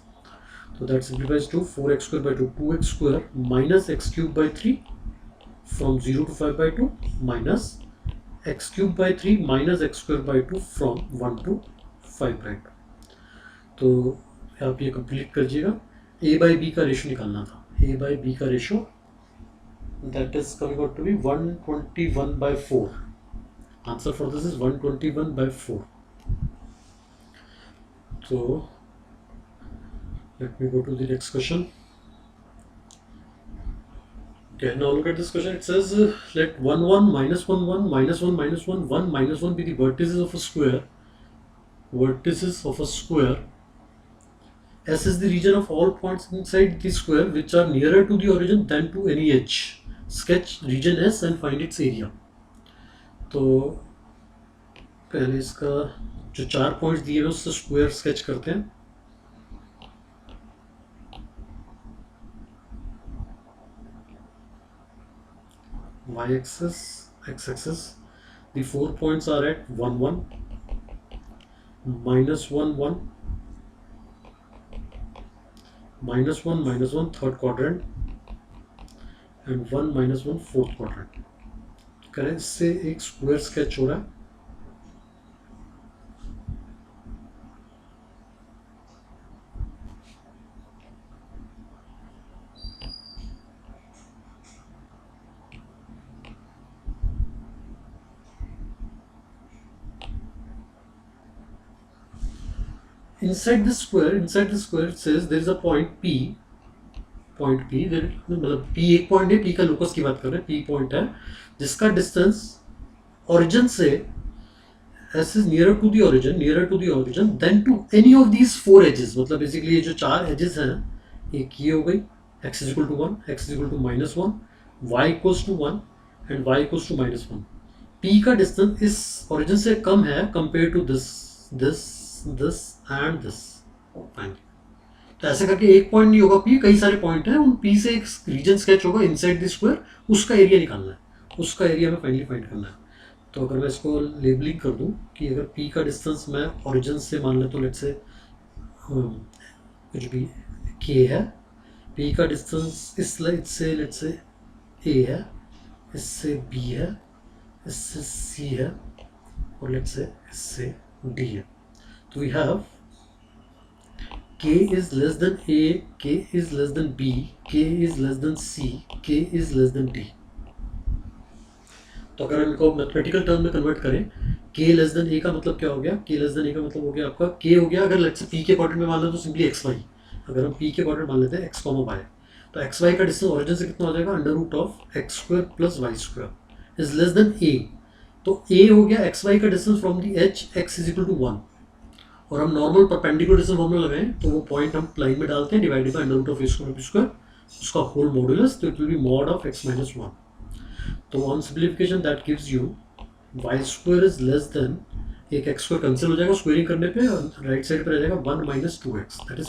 तो that simplifies to 4x square by 2 2x square minus x cube by 3 from 0 to 5/2 minus x cube by 3 minus x square by 2 from 1 to 5/2। तो आप ये complete करिएगा। a by b का ratio निकालना था, a by b का ratio that is coming out to be 121/4। Answer for this is 121/4। तो let me go to the next question. Okay, now look at this question. It says let 1 1 minus 1 1 minus 1 minus 1 1 minus 1 be the vertices of a square. Vertices of a square. S is the region of all points inside the square which are nearer to the origin than to any edge. Sketch region S and find its area. तो पहले इसका जो 4 points दिए हुए उससे square sketch करते हैं। y-axis, x-axis, the 4 points are at 1 1, minus 1 1, minus 1 third quadrant, and 1 minus 1 fourth quadrant. करें, इससे एक स्क्वायर स्केच हो रहा है। inside the square it says there is a point P, there मतलब P एक पॉइंट है, P का लोकस की बात कर रहे हैं, P पॉइंट है जिसका डिस्टेंस ओरिजिन से S is nearer to the origin than to any of these four edges। मतलब बेसिकली ये जो चार एजेस हैं, एक ये हो गई x is equal to 1, x is equal to minus 1, y equals to 1 and y equals to minus 1। P का डिस्टेंस इस ओरिजिन से कम है compare to this and this point. तो ऐसे करके एक पॉइंट नहीं होगा P, कई सारे पॉइंट हैं, उन P से एक रीजन स्केच होगा इनसाइड द स्क्वायर, उसका एरिया निकालना है, उसका एरिया में फाइनली फाइंड करना है। तो अगर मैं इसको लेबलिंग कर दूं कि अगर P का डिस्टेंस मैं ओरिजिन से मान लें तो लेट्स से कुछ भी K है, P का डिस्टेंस इस लाइन से लेट्स से A है, इससे B है, इससे C है और लेट्स से इससे D है। तो we have K is less than A, K is less than B, K is less than C, K is less than D। तो अगर हम इनको मैथमेटिकल टर्म में कन्वर्ट करें, K लेस देन A का मतलब क्या हो गया? K लेस देन A का मतलब हो गया आपका K हो गया, अगर लेट्स से P के क्वाड्रेंट में मान लें तो सिंपली XY। अगर हम P के क्वाड्रेंट मान लेते हैं x, y, तो XY का डिस्टेंस ओरिजिन से कितना हो जाएगा? Under root of x square plus y square is less than A। तो A हो गया XY का distance from the edge x is equal to 1, और हम नॉर्मल परपेंडिकुलर डिस्टेंस फॉर्मूला लगाएं तो वो पॉइंट हम लाइन में डालते हैं, divided by under root of a square b square, उसका होल मॉडुलस, तो it will be mod of x minus 1। तो on simplification that gives you y square is less than, एक एक्स स्क्वायर कैंसिल हो जाएगा squaring करने पे, right side पे रह जाएगा 1 minus 2x। That is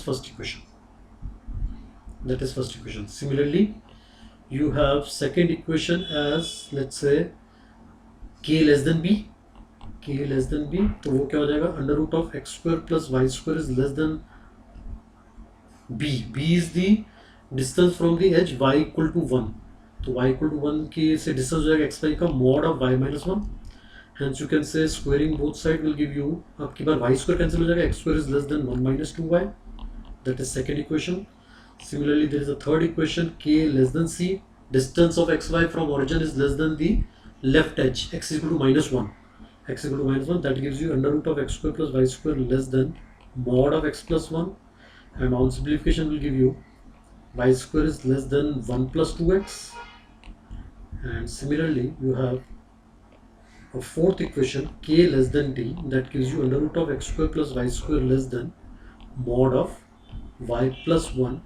first equation. Similarly you have second equation as let's say k less than b, तो वो क्या हो जाएगा? Under root of x square plus y square is less than b। b is the distance from the edge y equal to 1, तो y equal to 1 की से distance हो जाएगा एक्स वाई का mod of y minus 1। Hence you can से squaring both side will give you, आपकी बार y square cancel हो जाएगा, x square is less than 1 minus 2y। That is second equation. Similarly there is a third equation, k less than c, distance of xy from origin is less than the left edge, x is equal to minus 1, that gives you under root of x square plus y square less than mod of x plus 1, and on simplification will give you y square is less than 1 plus 2x। and similarly you have a fourth equation, k less than d, that gives you under root of x square plus y square less than mod of y plus 1,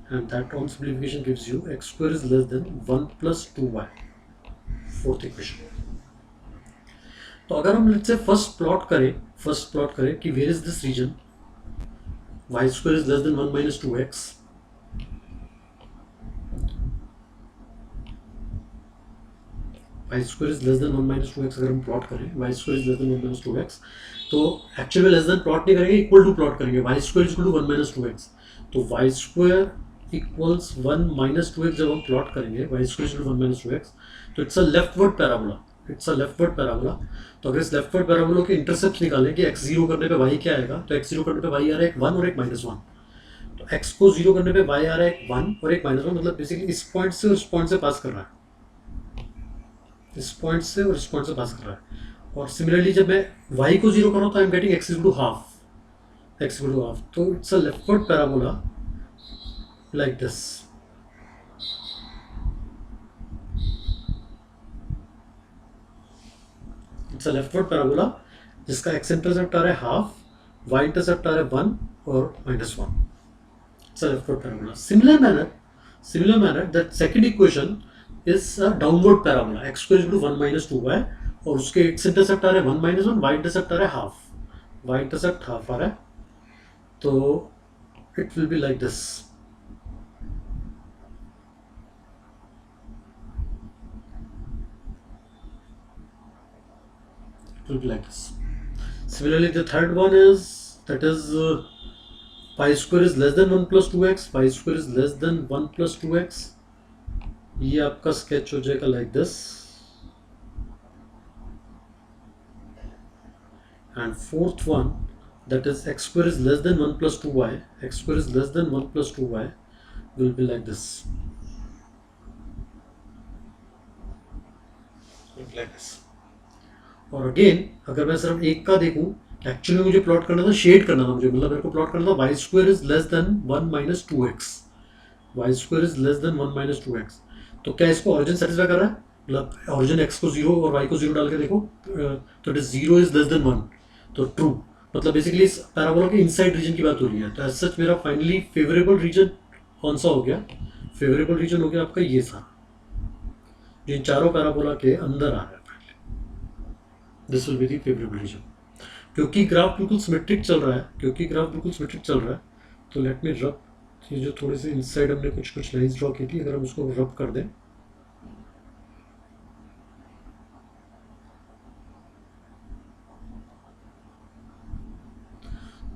and that on simplification gives you x square is less than 1 plus 2y, fourth equation। तो अगर हम let's say first plot करें कि where is this region, y square is less than 1 minus 2x, y square is less than 1 minus 2x, अगर हम plot करें y square is less than 1 minus 2x, तो actual में less than plot नहीं करेंगे, equal to plot करेंगे, y square is equal to 1 minus 2x। तो y square equals 1 minus 2x जब हम प्लॉट करेंगे, y square is equal to 1 minus 2x, तो इट्स अ लेफ्टवर्ड पैराबोला। तो अगर इस लेफ्टवर्ड पैराबोला के इंटरसेप्ट निकालें कि x जीरो करने पे y क्या आएगा, तो x जीरो करने पे y आ रहा है एक 1 और एक माइनस 1, तो x को जीरो करने पे y आ रहा है एक 1 और एक माइनस 1, मतलब बेसिकली इस पॉइंट से उस पॉइंट से पास कर रहा है, इस पॉइंट से और इस पॉइंट से पास कर रहा है। और सिमिलरली जब मैं y को जीरो कर रहा हूँ तो I am getting x equal to half, तो it's a leftward parabola like this। It's a leftward parabola जिसका x इंटरसेप्ट आ रहा है हाफ, y इंटरसेप्ट आ रहा है 1 और minus 1। It's a leftward parabola। Similar manner that second equation is a downward parabola, x square is equal to 1 minus 2y, और उसके x इंटरसेप्ट आ रहा है 1 minus 1, y इंटरसेप्ट आ रहा है हाफ, y इंटरसेप्ट हाफ आ रहा है, तो it will be like this। Will be like this। Similarly the third one is y square is less than 1 plus 2x, y square is less than 1 plus 2x, ये आपका sketch हो जाएगा like this, and fourth one, that is x square is less than 1 plus 2y, x square is less than 1 plus 2y will be like this, like this. और again अगर मैं सिर्फ एक का देखूं, एक्चुअली मुझे प्लॉट करना था, शेड करना था मुझे, मतलब मेरे को प्लॉट करना था y square is less than 1 minus 2x, y square is less than 1 minus 2x। तो क्या इसको ऑरिजिन सेटिस्फाई कर रहा है? मतलब ऑरिजिन x को 0 और y को 0 डाल के देखो, तो it is 0 is less than 1, तो ट्रू। मतलब बेसिकली इस पैराबोला के इनसाइड रीजन की बात हो रही है। तो एज सच मेरा फाइनली फेवरेबल रीजन कौन सा हो गया? फेवरेबल रीजन हो गया आपका ये सा, जो इन चारों पैराबोला के अंदर आ रहा है। This will be the favourable region. क्योंकि ग्राफ बिल्कुल सिमेट्रिक चल रहा है, क्योंकि ग्राफ बिल्कुल सिमेट्रिक चल रहा है, तो लेट मी रब, ये जो थोड़े से इनसाइड हमने कुछ कुछ लाइंस ड्रॉ की थी, अगर हम उसको रब कर दें,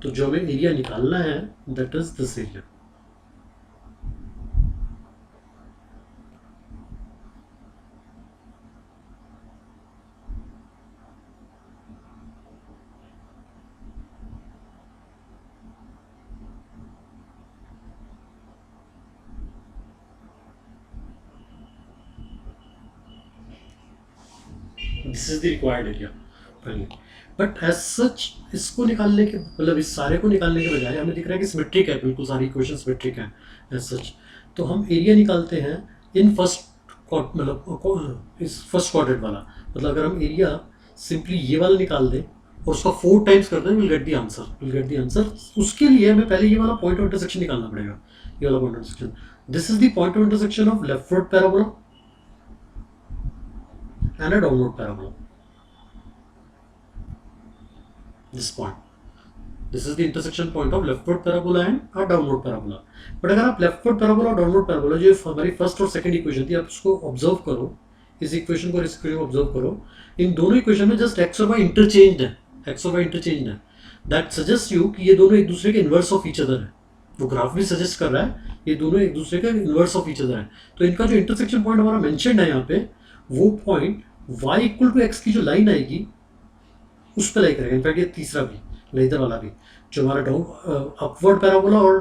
तो जो हमें एरिया निकालना है that is this area. This is the required area finally. But as such इसको निकालने के, मतलब इस सारे को निकालने के बजाय हमें दिख रहा है कि सिमेट्रिक है, बिल्कुल सारी इक्वेशन सिमेट्रिक है एज सच। तो हम एरिया निकालते हैं इन फर्स्ट, मतलब इस फर्स्ट क्वाड्रेंट वाला। मतलब अगर हम एरिया सिंपली ये वाला निकाल दें और उसका 4 टाइम्स कर दें, will get the answer, will get the answer. उसके लिए हमें पहले ये वाला पॉइंट ऑफ इंटरसेक्शन निकालना पड़ेगा, ये वाला point of intersection. This is the point of intersection of leftward parabola and a downward parabola. This point, this is the intersection point of leftward parabola and a downward parabola. But अगर आप leftward parabola और downward parabola, जो हमारी first और second equation थी, आप उसको observe करो, इस इक्वेशन को और इस इक्वेशन को ऑब्जर्व करो, इन दोनों इक्वेशन में जस्ट एक्स और वाई इंटरचेंज है, एक्स और वाई इंटरचेंज है। दैट सजेस्ट यू कि ये दोनों एक दूसरे के इन्वर्स ऑफ ईच अदर है। वो ग्राफ भी सजेस्ट कर रहा है ये दोनों एक दूसरे के इन्वर्स ऑफ ईच अदर है। तो इनका जो इंटरसेक्शन पॉइंट हमारा मेंशन्ड है यहाँ पे, वो point y equal to x की जो लाइन आएगी उस पर लाई करेगा। इनफैक्ट ये तीसरा भी, इधर वाला भी, जो हमारा डाउन अपवर्ड पैराबोला और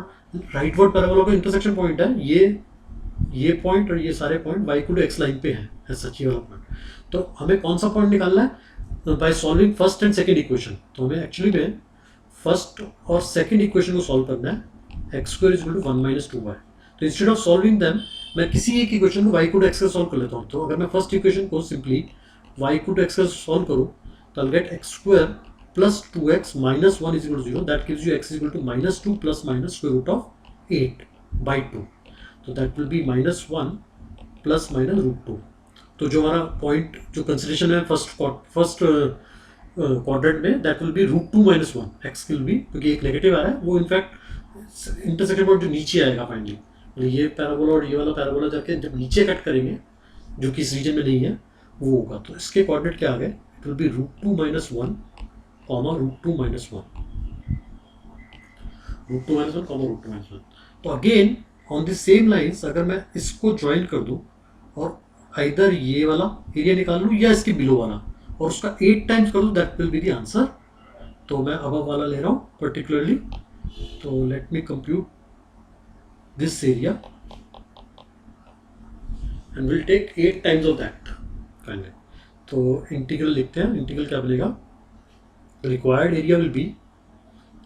राइटवर्ड पैराबोला का इंटरसेक्शन पॉइंट है, ये पॉइंट और ये सारे point y equal to x line पे है, सच ये वाला पॉइंट। तो हमें कौन सा पॉइंट निकालना है? By solving first and second equation. तो हमें एक्चुअली में फर्स्ट और सेकेंड इक्वेशन को सॉल्व करना है, x square is equal to 1 minus 2y। तो इंस्टेड ऑफ सॉल्विंग देम, मैं किसी एक इक्वेशन को y इक्वल टू एक्स का सॉल्व कर लेता हूँ। तो अगर मैं फर्स्ट इक्वेशन को simply y equal to x का सॉल्व करूँ, तो I'll get x square plus 2x minus 1 is equal to 0. That gives you x is equal to minus 2 plus minus square root of 8 by 2. So that will be minus 1 plus minus root 2. तो जो हमारा point, जो consideration है first quadrant में, that will be root 2 minus 1, x will be, क्योंकि एक negative आ रहा है, वो इनफैक्ट इंटरसेक्शन पॉइंट जो नीचे आएगा फाइनली, ये पैराबोला और ये वाला पैराबोला जाके जब नीचे कट करेंगे, जो कि इस रीजन में नहीं है, वो होगा। तो इसके कोऑर्डिनेट क्या आ गए? It will be root 2 minus 1 comma root 2 minus 1, root 2 minus 1 comma root 2 minus 1। तो again on the same lines अगर मैं इसको ज्वाइन कर दूं और आइदर ये वाला एरिया निकाल लूँ या इसके बिलो वाला, और उसका 8 टाइम्स कर दूँ, that will be the answer. तो मैं अब वाला ले रहा हूँ पर्टिकुलरली। तो let me compute this area and will take 8 times of that finally. तो इंटीग्रल लिखते हैं, इंटीग्रल क्या बनेगा? Required area will be,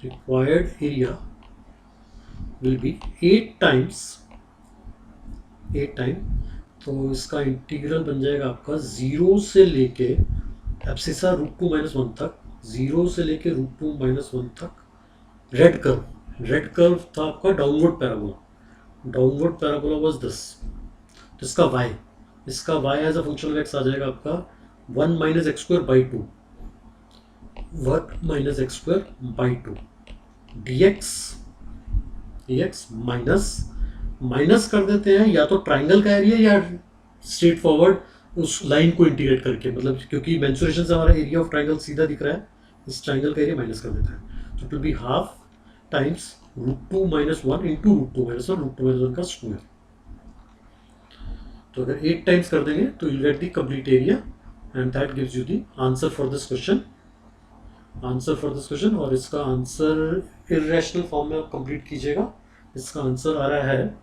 required area will be 8 times, 8 time. तो इसका इंटीग्रल बन जाएगा आपका 0 से लेके एब्सिसा रूट 2 माइनस 1 तक, 0 से लेके रूट 2 माइनस 1 तक। रेड कर्व था आपका downward parabola, downward parabola was this. तो इसका y as a function of x आ जाएगा आपका 1 minus x square by 2, 1 minus x square by 2 dx minus कर देते हैं, या तो ट्राइंगल का एरिया या स्ट्रेट फॉरवर्ड उस लाइन को इंटीग्रेट करके, मतलब क्योंकि मेंसुरेशन से हमारा एरिया ऑफ ट्राइंगल सीधा दिख रहा है, इस ट्राइंगल का एरिया माइनस कर देता है। तो it will be half times root 2 minus 1 into root 2 minus 1, root 2 minus 1 का स्क्वायर। तो अगर 8 टाइम्स कर देंगे तो you get the complete area and that gives you the answer for this question. और इसका आंसर इरेशनल फॉर्म में आप कंप्लीट कीजिएगा। इसका आंसर आ रहा है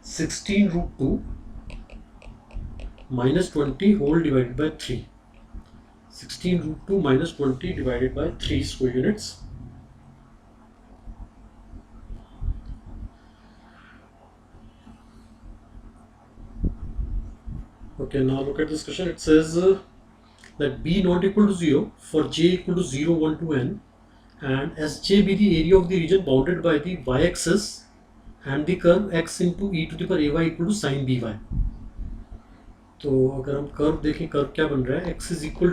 16√2 -20 whole divided by 3। 16√2 -20 divided by 3 square units. Okay, now look at this question. It says that b not equal to 0 for j equal to 0, 1 to n, and Sj be the area of the region bounded by the y-axis and the curve x into e to the power ay equal to sin by। तो अगर हम curve देखें, curve क्या बन रहा है, x is equal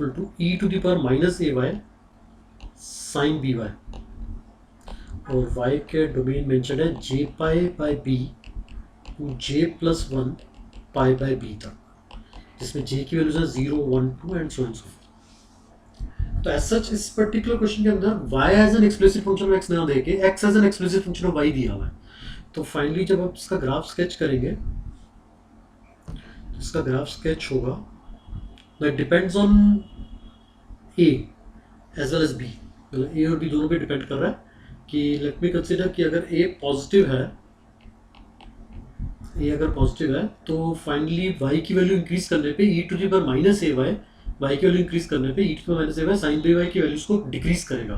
to e to the power minus a y sine b y, और y के डोमेन मेंशन है j pi by b to j plus 1 pi by b तक, जिसमें j की वैल्यूज है 0, 1, 2 एंड सो एंड सो। तो as सच इस particular question के अंदर y as an explicit function of x ना देके x as an explicit function of y दिया हुआ है। तो फाइनली जब आप इसका ग्राफ स्केच करेंगे, इसका ग्राफ स्केच होगा that depends on a as well as b, मतलब a और b दोनों पे डिपेंड कर रहा है कि लेट मी कंसीडर कि अगर a पॉजिटिव है, a अगर पॉजिटिव है तो फाइनली y की वैल्यू इंक्रीज करने पे e to the power minus a y, y की वैल्यू इंक्रीज करने पे e to the power minus a y sine by y की वैल्यूज को डिक्रीज करेगा।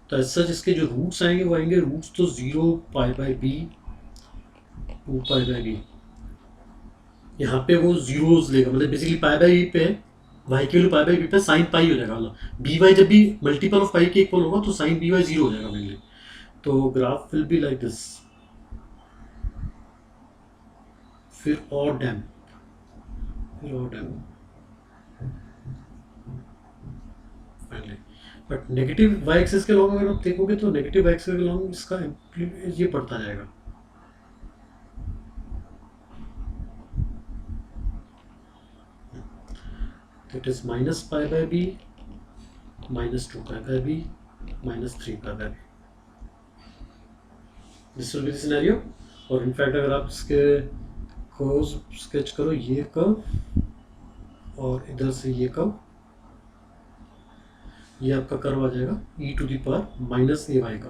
तो एज सच इसके जो रूट्स आएंगे वो आएंगे रूट्स तो 0 pi by b 2 pi by b, यहाँ पे वो जीरोज लेगा, मतलब बेसिकली पाई बाई बी पे y की वैल्यू पाई बाई बी पे साइन पाई हो जाएगा, मतलब बी वाई जब भी मल्टीपल ऑफ पाई के इक्वल होगा तो साइन बी वाई 0 हो जाएगा मेनली। तो graph will be like this. फिर और डैम, finally but negative y axis के लॉन्ग अगर आप देखोगे तो नेगेटिव वाई एक्सिस के लॉन्ग इसका ये बढ़ता जाएगा। It is minus pi by b, -2 pi by b, -3 pi by b. This will be the scenario. और इनफैक्ट अगर आप इसके कर्व्स स्केच करो, ये कर्व और इधर से ये कर्व, ये आपका कर्व आ जाएगा e to the power minus a y का,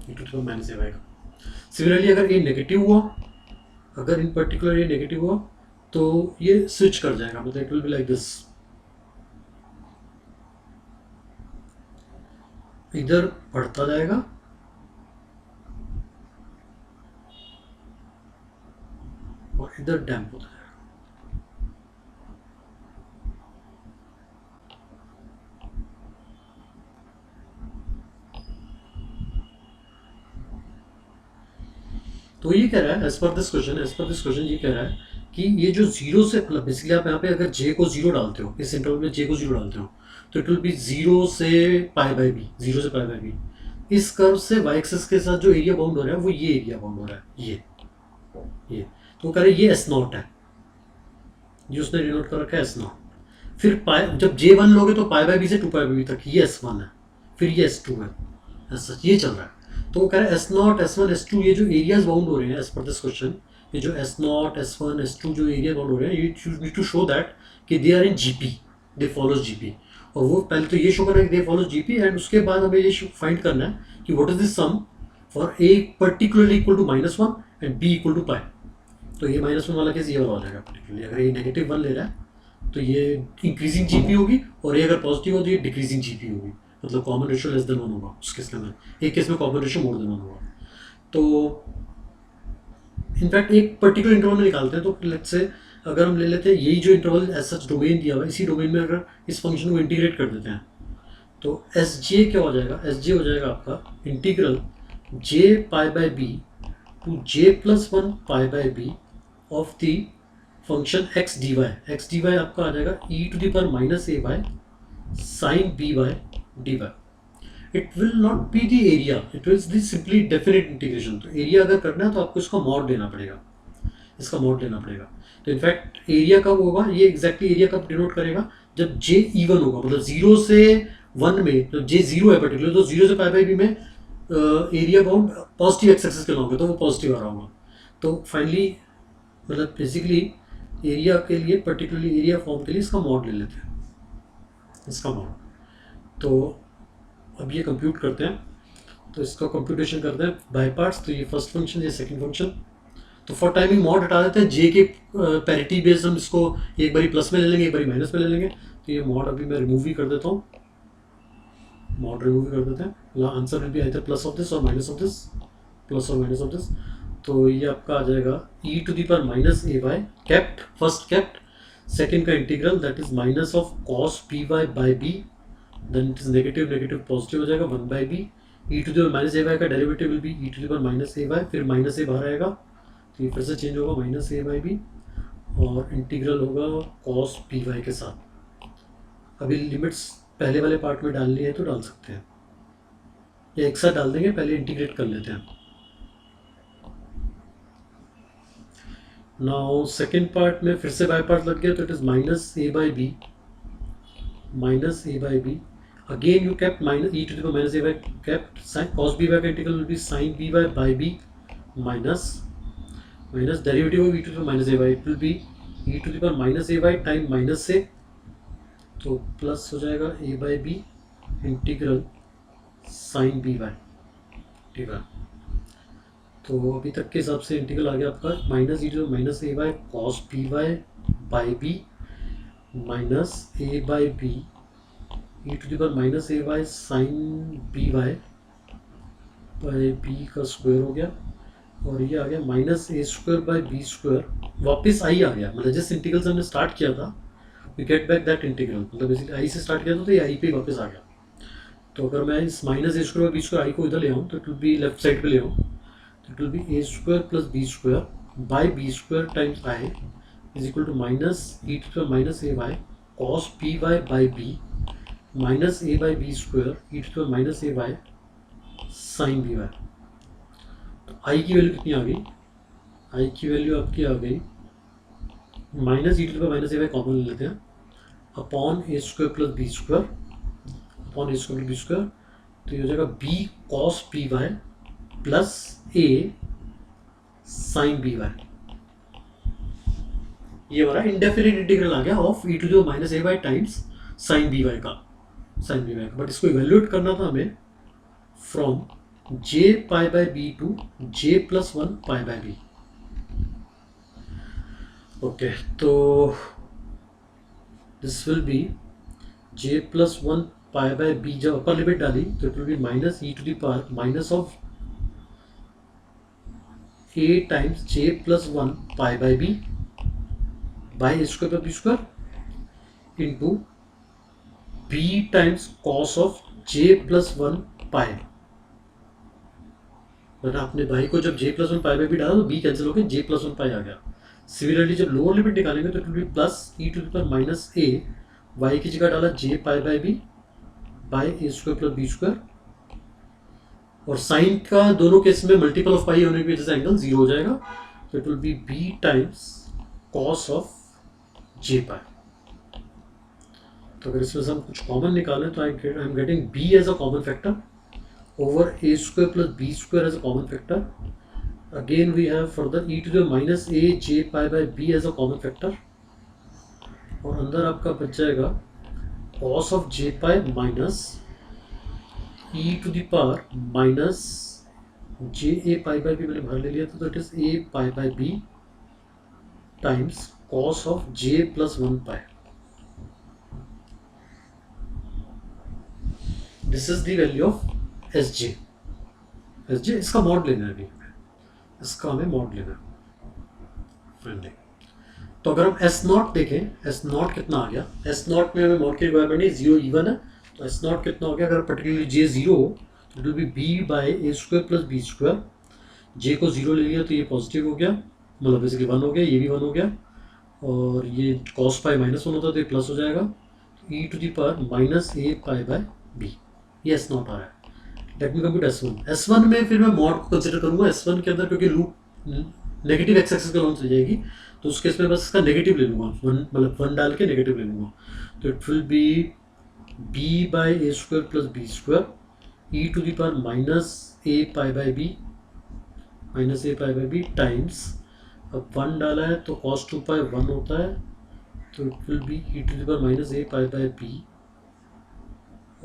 e to the power minus a y का। सिमिलरली अगर ये नेगेटिव हुआ, अगर इन पर्टिकुलर ये नेगेटिव हुआ तो ये स्विच कर जाएगा, मतलब it will be like this. इधर बढ़ता जाएगा और इधर डैम्प होता जाएगा। तो ये कह रहा है एज पर दिस क्वेश्चन ये कह रहा है कि ये जो जीरो से, मतलब बेसिकली आप यहाँ पे अगर j को 0 डालते हो, इस इंटरवल में j को 0 डालते हो तो इट विल बी 0 से पाई बाई बी, 0 से पाई बाई बी। इस कर्व से y एक्सिस के साथ जो एरिया बाउंड हो रहा है वो ये एरिया बाउंड हो रहा है, ये तो कह रहे ये एस नॉट है, ये उसने डिनोट कर रखा है एस नॉट। फिर पाई जब j1 लोगे तो पाई बाई बी से 2 पाई बाई बी तक ये s1 है, फिर ये s2 है, ऐसा ये चल रहा है। तो वो कह रहा है एस नॉट, S1, S2 ये जो एरियाज बाउंड हो रहे हैं एज पर दिस क्वेश्चन, ये जो एस नॉट, S1, S2 जो एरिया बाउंड हो रहे हैं, you need to show that कि they are in GP, they follows GP. और वो पहले तो ये शो करना है कि दे फॉलोज जीपी, एंड उसके बाद हमें ये फाइंड करना है कि what is this sum for a particularly equal to -1 and b equal to pi. तो ये -1 वाला केस ये वाला हो जाएगा पर्टिकुलरली। अगर ये -1 ले रहा है तो ये इंक्रीजिंग जीपी होगी, और ये अगर पॉजिटिव हो तो ये डिक्रीजिंग जीपी होगी, मतलब कॉमन रेशियो लेस देन 1 होगा उस केस के अंदर। एक केस में कॉमन रेशियो मोर देन 1 होगा। तो इनफैक्ट एक पर्टिकुलर इंटरवल में निकालते हैं, तो लेट्स से अगर हम ले लेते हैं यही जो इंटरवल एज सच डोमेन दिया हुआ है, इसी डोमेन में अगर इस फंक्शन को इंटीग्रेट कर देते हैं तो एस जे क्या हो जाएगा, एस जे हो जाएगा आपका integral j pi by b to j plus 1 pi by b of the function x d y आपका आ जाएगा e to the power minus a y sine b y d y. It will not be the area, it will be simply definite integration. तो area अगर करना है तो आपको इसका मॉड देना पड़ेगा। इसका मॉड लेना पड़ेगा। तो इनफैक्ट एरिया कब होगा, ये एग्जैक्टली एरिया कब डिनोट करेगा, जब जे इवन होगा, मतलब 0 से 1 में, तो जे 0 है पर्टिकुलर, तो 0 से पाई बाई बी में area bound positive x axis के होंगे, तो वो पॉजिटिव आ रहा होगा। तो फाइनली मतलब बेसिकली एरिया के लिए, पर्टिकुलरली एरिया फॉर्म के लिए इसका मॉड ले लेते हैं, इसका मॉड। तो अब ये कंप्यूट करते हैं, तो इसका कंप्यूटेशन करते हैं बाय पार्ट्स। तो ये फर्स्ट फंक्शन, ये सेकंड फंक्शन। तो फॉर टाइमिंग मॉड हटा देते हैं, जे के पैरिटी बेस्ड हम इसको एक बारी प्लस में ले लेंगे, एक बारी माइनस में ले लेंगे। तो ये मॉड अभी मैं रिमूव ही कर देता हूँ, मॉड रिमूव कर देते हैं। Answer will be either plus of this और माइनस ऑफ दिस, प्लस और माइनस ऑफ दिस। तो ये आपका आ जाएगा e to the power minus a y kept, first kept, second का integral that is minus of cos p y by b, then it is negative, negative positive हो जाएगा 1 by b. E to the power minus a y का derivative will be e to the power minus a y, फिर minus a बाहर आएगा, तो ये फिर से चेंज होगा माइनस ए बाई बी, और इंटीग्रल होगा कॉस पी वाई के साथ। अभी लिमिट्स पहले वाले पार्ट में डालनी है तो डाल सकते हैं, या एक साथ डाल देंगे, पहले इंटीग्रेट कर लेते हैं। नाउ सेकेंड पार्ट में फिर से बाय पार्ट लग गया, तो it is minus a by b, minus a by b, again you kept minus e to the power minus a by kept, sine cos b y का integral will be sine b y by b minus minus derivative of e to the power minus a y, it will be e to the power minus a y time minus से, तो plus हो जाएगा a by B integral sign b Y, ठीक है। तो अभी तक के हिसाब से इंटीग्रल आ गया आपका minus e to minus a y cos b y by b minus a by b e to the power minus a y sine b y by b का स्क्वायर हो गया, और ये आ गया minus a square by b square, वापस I आ गया, मतलब जिस इंटीग्रल से हमने स्टार्ट किया था we get back that integral, मतलब बेसिकली आई से स्टार्ट किया था तो ये आई पे वापस आ गया। तो अगर मैं इस minus a square by b square I को इधर ले आऊँ तो it will be left side पे ले आऊँ, तो it will be a square plus b square by b square times I is equal to minus e to the minus a y cos p y by b minus a by b square e to the minus a y sine b y. तो I की value कितनी आ गई, आई की value आपकी आ गई minus e to the power minus a y common ले लेते हैं, upon a square plus b square, upon a square plus b square, तो ये हो जाएगा b cos p y plus a sine b y. ये हमारा इंडेफिनिट इंटीग्रल आ गया of e to the minus a y times sine b y का, sine b y का। बट इसको इवेल्युएट करना था हमें from J pi by b to j plus one pi by b. Okay, तो this will be j plus one pi by b, जब upper limit डाली तो it will be minus e to the power minus of a times j plus one pi by b by a square by b square into b times cos of j plus one pi. अगर आपने भाई को जब j plus one pi by B डाला तो B cancel होकर जे plus one पाई आ गया। Similarly जब लोअर लिमिट निकालेंगे तो it will be plus e to the power minus a, y की जगह डाला j pi by b by a square plus b square, और साइन का दोनों केस में मल्टीपल ऑफ पाई होने की वजह से एंगल जीरो हो जाएगा, तो it will be b times cos of j pi. तो अगर इसमें से हम कुछ कॉमन निकालें तो I am getting b as a common factor over a square plus b square as a common factor. Again we have further e to the minus a j pi by b as a common factor, और अंदर आपका बच जाएगा cos of j pi minus e to the power minus j a pi by b, मैंने बाहर ले लिया था, तो it is a pi by b times cos of j plus 1 pi. This is the value of S J, S जे इसका mod लेना है, अभी इसका हमें मॉड लेना है। तो अगर हम एस नॉट देखें, एस नॉट कितना आ गया, एस नॉट में हमें मॉड की रिक्वायरमेंट नहीं, जीरो इवन है, तो एस नॉट कितना हो गया, अगर पर्टिकुलरली जे जीरो हो तो it will be b by a square plus b square, j को जीरो ले लिया तो ये पॉजिटिव हो गया, मतलब बेसिकली वन हो गया, ये भी वन हो गया, और ये कॉस पाई माइनस वन होता तो ये प्लस हो जाएगा, e to the power minus a pi by b, ये एस नॉट आ रहा है। लेट मी कंप्यूट S1 में फिर मैं मॉड को कंसिडर करूंगा S1 के अंदर, क्योंकि लूप नेगेटिव एक्स एक्सिस का लॉन्च चल जाएगी, तो उस केस में बस इसका नेगेटिव ले लूँगा, वन मतलब वन डाल के नेगेटिव ले लूँगा। तो it will be b by a square plus b square e to the power minus a pi by b times, अब वन डाला है तो cos 2 पाई 1 होता है, तो it will be e to the power minus a pi by b,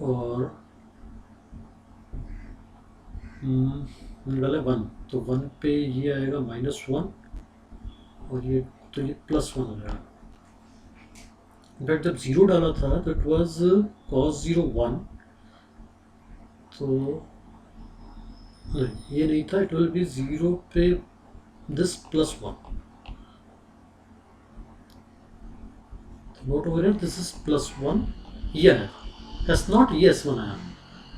और डाला 1 तो 1 पे ये आएगा -1, और ये तो ये +1 हो जाएगा। इनफैक्ट जब 0 डाला था तो इट वाज cos 0 1, तो नहीं ये नहीं था, इट विल बी 0 पे this +1, note over here this is +1, ये है S0, ये S1 आया।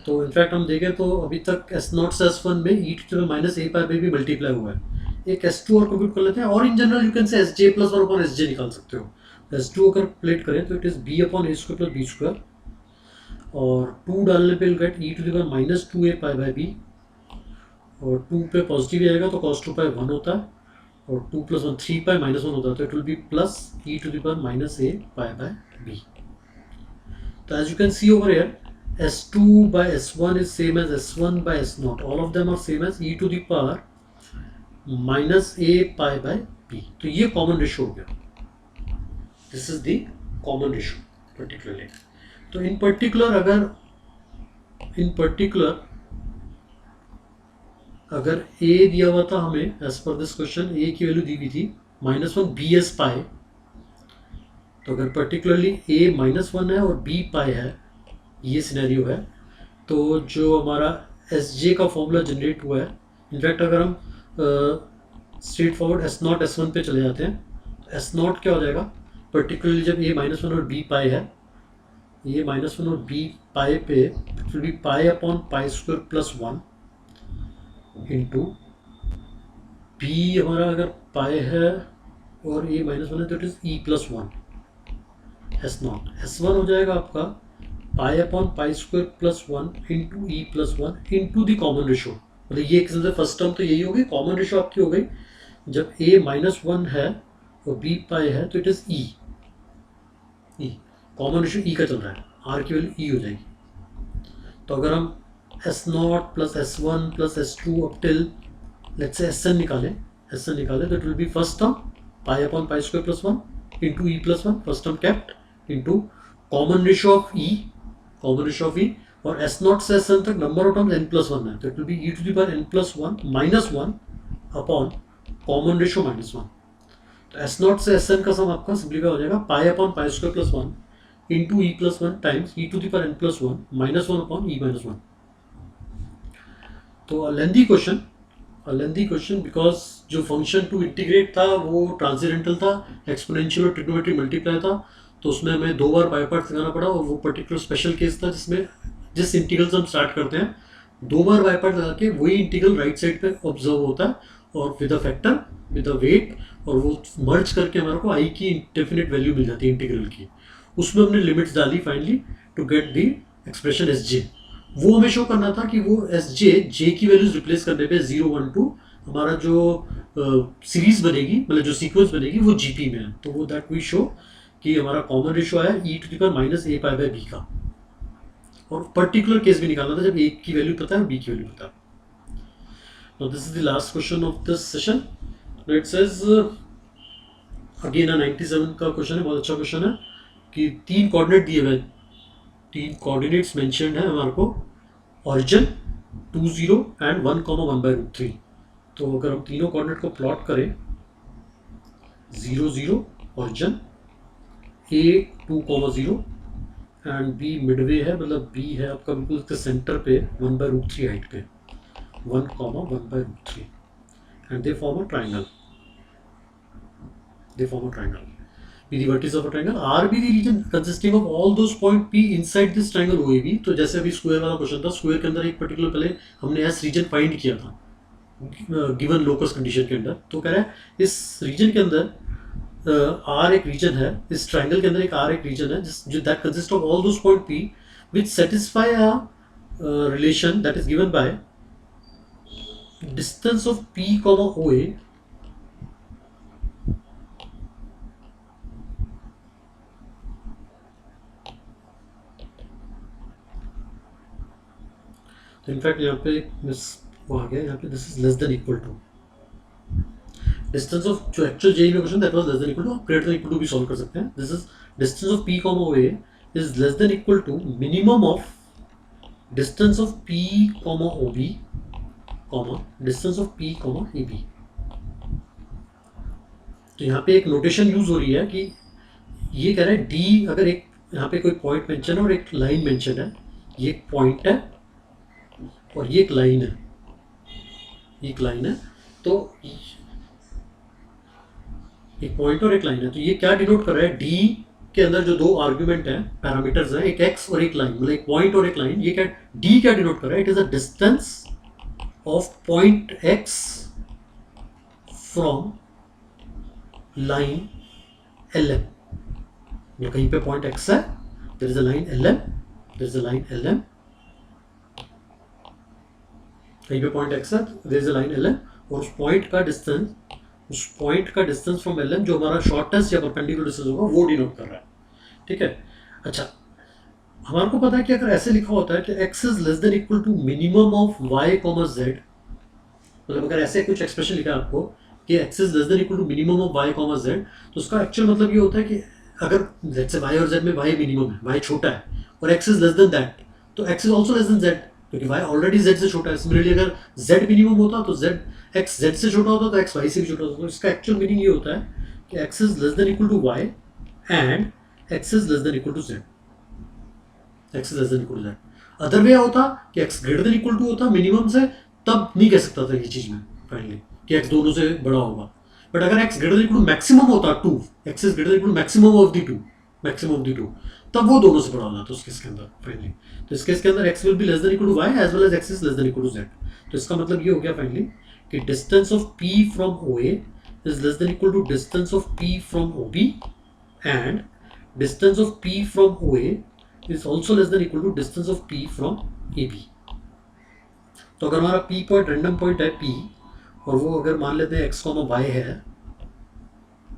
तो इनफैक्ट हम देखें तो अभी तक S0 से S1 में e to the minus a pi by भी मल्टीप्लाई हुआ है। एक S2 और कंप्यूट कर लेते हैं, और in general you can say SJ plus 1 upon SJ निकाल सकते हो। S2 अगर प्लेट करें तो it is B upon a square plus b square, और 2 डालने पे get e to the power minus 2a pi by b, और 2 पे पॉजिटिव आएगा तो cos 2 पाई 1 होता है, और 2 प्लस 1 3 पाई माइनस 1 होता है, तो it will be plus e to the power minus a pi by b. तो as you can see over here S2 by S1 is same as S1 by S0. All of them are same as e to the power minus a pi by b. तो ये common ratio हो गया। This is the common ratio particularly. तो इन particular अगर a दिया हुआ था हमें as per this question, a की वैल्यू दी हुई थी -1 bs पाई, तो अगर पर्टिकुलरली a -1 है और b पाई है, ये सिनेरियो है, तो जो हमारा SJ का फॉर्मूला जनरेट हुआ है, इनफैक्ट अगर हम स्ट्रेट फॉरवर्ड S0 S1 पे चले जाते हैं, तो S0 क्या हो जाएगा, पर्टिकुलरली जब A -1 और B पाई है, ये -1 और B पाई पे फिर भी पाई upon pi square plus 1 into B हमारा अगर पाई है और A -1 है तो it is E plus 1 S0। S1 हो जाएगा आपका पाई upon pi square plus 1 into e plus 1 into the common ratio. मतलब ये किस्म से फर्स्ट टर्म तो यही होगी, कॉमन रेशो आपकी हो गई जब a -1 है और b पाई है तो it is e, common ratio e का चल रहा है, r की वैल्यू e हो जाएगी। तो अगर हम S0 plus S1 plus S2 up till let's say SN निकालें तो it will B first term pi upon pi square plus 1 into e plus 1, first term kept into common ratio of e, और S0 से Sn तक number of terms n+1 है, तो it will be e to the power n+1 -1 upon common ratio -1। तो S0 से Sn का सम आपका simplify हो जाएगा pi upon pi square plus 1 into e plus 1 times e to the power n+1 -1 upon e -1। तो lengthy question because जो function to integrate था वो ट्रांसेंडेंटल था, एक्सपोनेंशियल और ट्रिग्नोमेट्रिक मल्टीप्लाई था, तो उसमें हमें 2 बार बाय पार्ट्स लगाना पड़ा, और वो पर्टिकुलर स्पेशल केस था जिसमें जिस इंटीग्रल से हम स्टार्ट करते हैं 2 बार बाय पार्ट लगा के वही इंटीग्रल राइट साइड पे ऑब्जर्व होता है, और with a factor with a weight, और वो मर्ज करके हमारे को आई की डेफिनेट वैल्यू मिल जाती है इंटीग्रल की। उसमें हमने लिमिट्स डाली finally to get the expression S J. वो हमें शो करना था कि वो एस जे की वैल्यूज रिप्लेस करने पे 0 1 2 हमारा जो सीरीज बनेगी, मतलब जो सीक्वेंस बनेगी वो जीपी में है, तो वो दैट वी शो कि हमारा कॉमन रेशो आया e to the power minus a pi by b का, और पर्टिकुलर केस भी निकालना था जब ए की वैल्यू पता है और बी की वैल्यू पता है। Now this is the last question of this session. Now it says again 97 का क्वेश्चन है, बहुत अच्छा क्वेश्चन है कि 3 कोऑर्डिनेट दिए हुए, 3 कोऑर्डिनेट्स मेंशन्ड है हमारे को, ओरिजिन 2 0 एंड 1 1/√3। तो अगर हम तीनों कोऑर्डिनेट को प्लॉट करें 0 0 origin, A 2 0 and B Midway है, मतलब B है आपका बिल्कुल इसके सेंटर पे 1/√3 हाइट पे, 1 1/√3, and they form a triangle. Be the vertex of a triangle. R be the region consisting of all those point P inside this triangle OAB. तो जैसे अभी स्क्वायर वाला क्वेश्चन था, स्क्वायर के अंदर एक पर्टिकुलर पहले हमने S रीजन फाइंड किया था गिवन लोकस कंडीशन के अंदर, तो कह रहा है इस रीजन के अंदर R एक रीजन है, इस ट्राइंगल के अंदर एक R एक रीजन है जो that consist of all those point P which satisfy a relation that is given by distance of P, OA तो इनफैक्ट यहाँ पे मिस वो आ गया, यहाँ पे this is less than equal to distance of, जो एक्चुअल जेई में question that was less than equal to, आप ग्रेटर देन इक्वल टू भी सॉल्व कर सकते हैं. This is distance of P comma O A is less than equal to minimum of distance of P comma O B comma distance of P comma A B. तो यहाँ पे एक notation use हो रही है कि ये कह रहा है डी, अगर एक यहाँ पे कोई पॉइंट मेंशन है और एक लाइन मेंशन है, ये एक पॉइंट है और ये एक लाइन है, ये एक लाइन है, तो एक पॉइंट और एक लाइन है, तो ये क्या डिनोट कर रहा है, डी के अंदर जो दो आर्ग्यूमेंट है, पैरामीटर्स हैं, एक एक्स और एक लाइन, मतलब एक पॉइंट और एक लाइन, ये क्या डी क्या डिनोट कर रहा है, it is a distance of point X from line L M. मतलब कहीं पे पॉइंट एक्स है, there is a line L M, there is a line L M, कहीं पे पॉइंट एक्स है, there is a line L M, और उस point का डिस्टेंस, उस पॉइंट का डिस्टेंस फ्रॉम एल एम जो हमारा शॉर्टेस्ट या परपेंडिकुलर डिस्टेंस होगा वो डिनोट कर रहा है. ठीक है. अच्छा, हमारे को पता है कि अगर ऐसे लिखा होता है कि x is less than equal to minimum of y comma z, मतलब अगर ऐसे कुछ एक्सप्रेशन लिखा है आपको कि x is less than equal to minimum of y comma z, तो उसका एक्चुअल मतलब ये होता है कि अगर लेट्स से y और z में y मिनिमम है, y छोटा है, और x is less then that, तो x is also less than z, क्योंकि y ऑलरेडी z से छोटा है. सिमिलरली अगर z मिनिमम होता तो z x z से छोटा होता तो x y से भी छोटा होता. तो इसका एक्चुअल मीनिंग ये होता है कि x is less than equal to y and x is less than equal to z. x is less than equal to z. Other way होता कि x greater than equal to होता minimum से, तब नहीं कह सकता था ये चीज में फाइनली कि x दोनों से बड़ा होगा. बट अगर x greater than equal to maximum होता 2, x is greater than equal to maximum of the 2, maximum of the 2, तब वो दोनों से बड़ा होना था उस केस के अंदर फाइनली. तो इस केस के अंदर x will be less than equal to y as well as x is less than equal to z. तो इसका मतलब ये हो गया फाइनली कि distance of p from OA is less than equal to distance of p from OB and distance of p from OA is also less than equal to distance of P from AB. तो अगर हमारा P point random point है P, और वो अगर मान लेते हैं x, y है,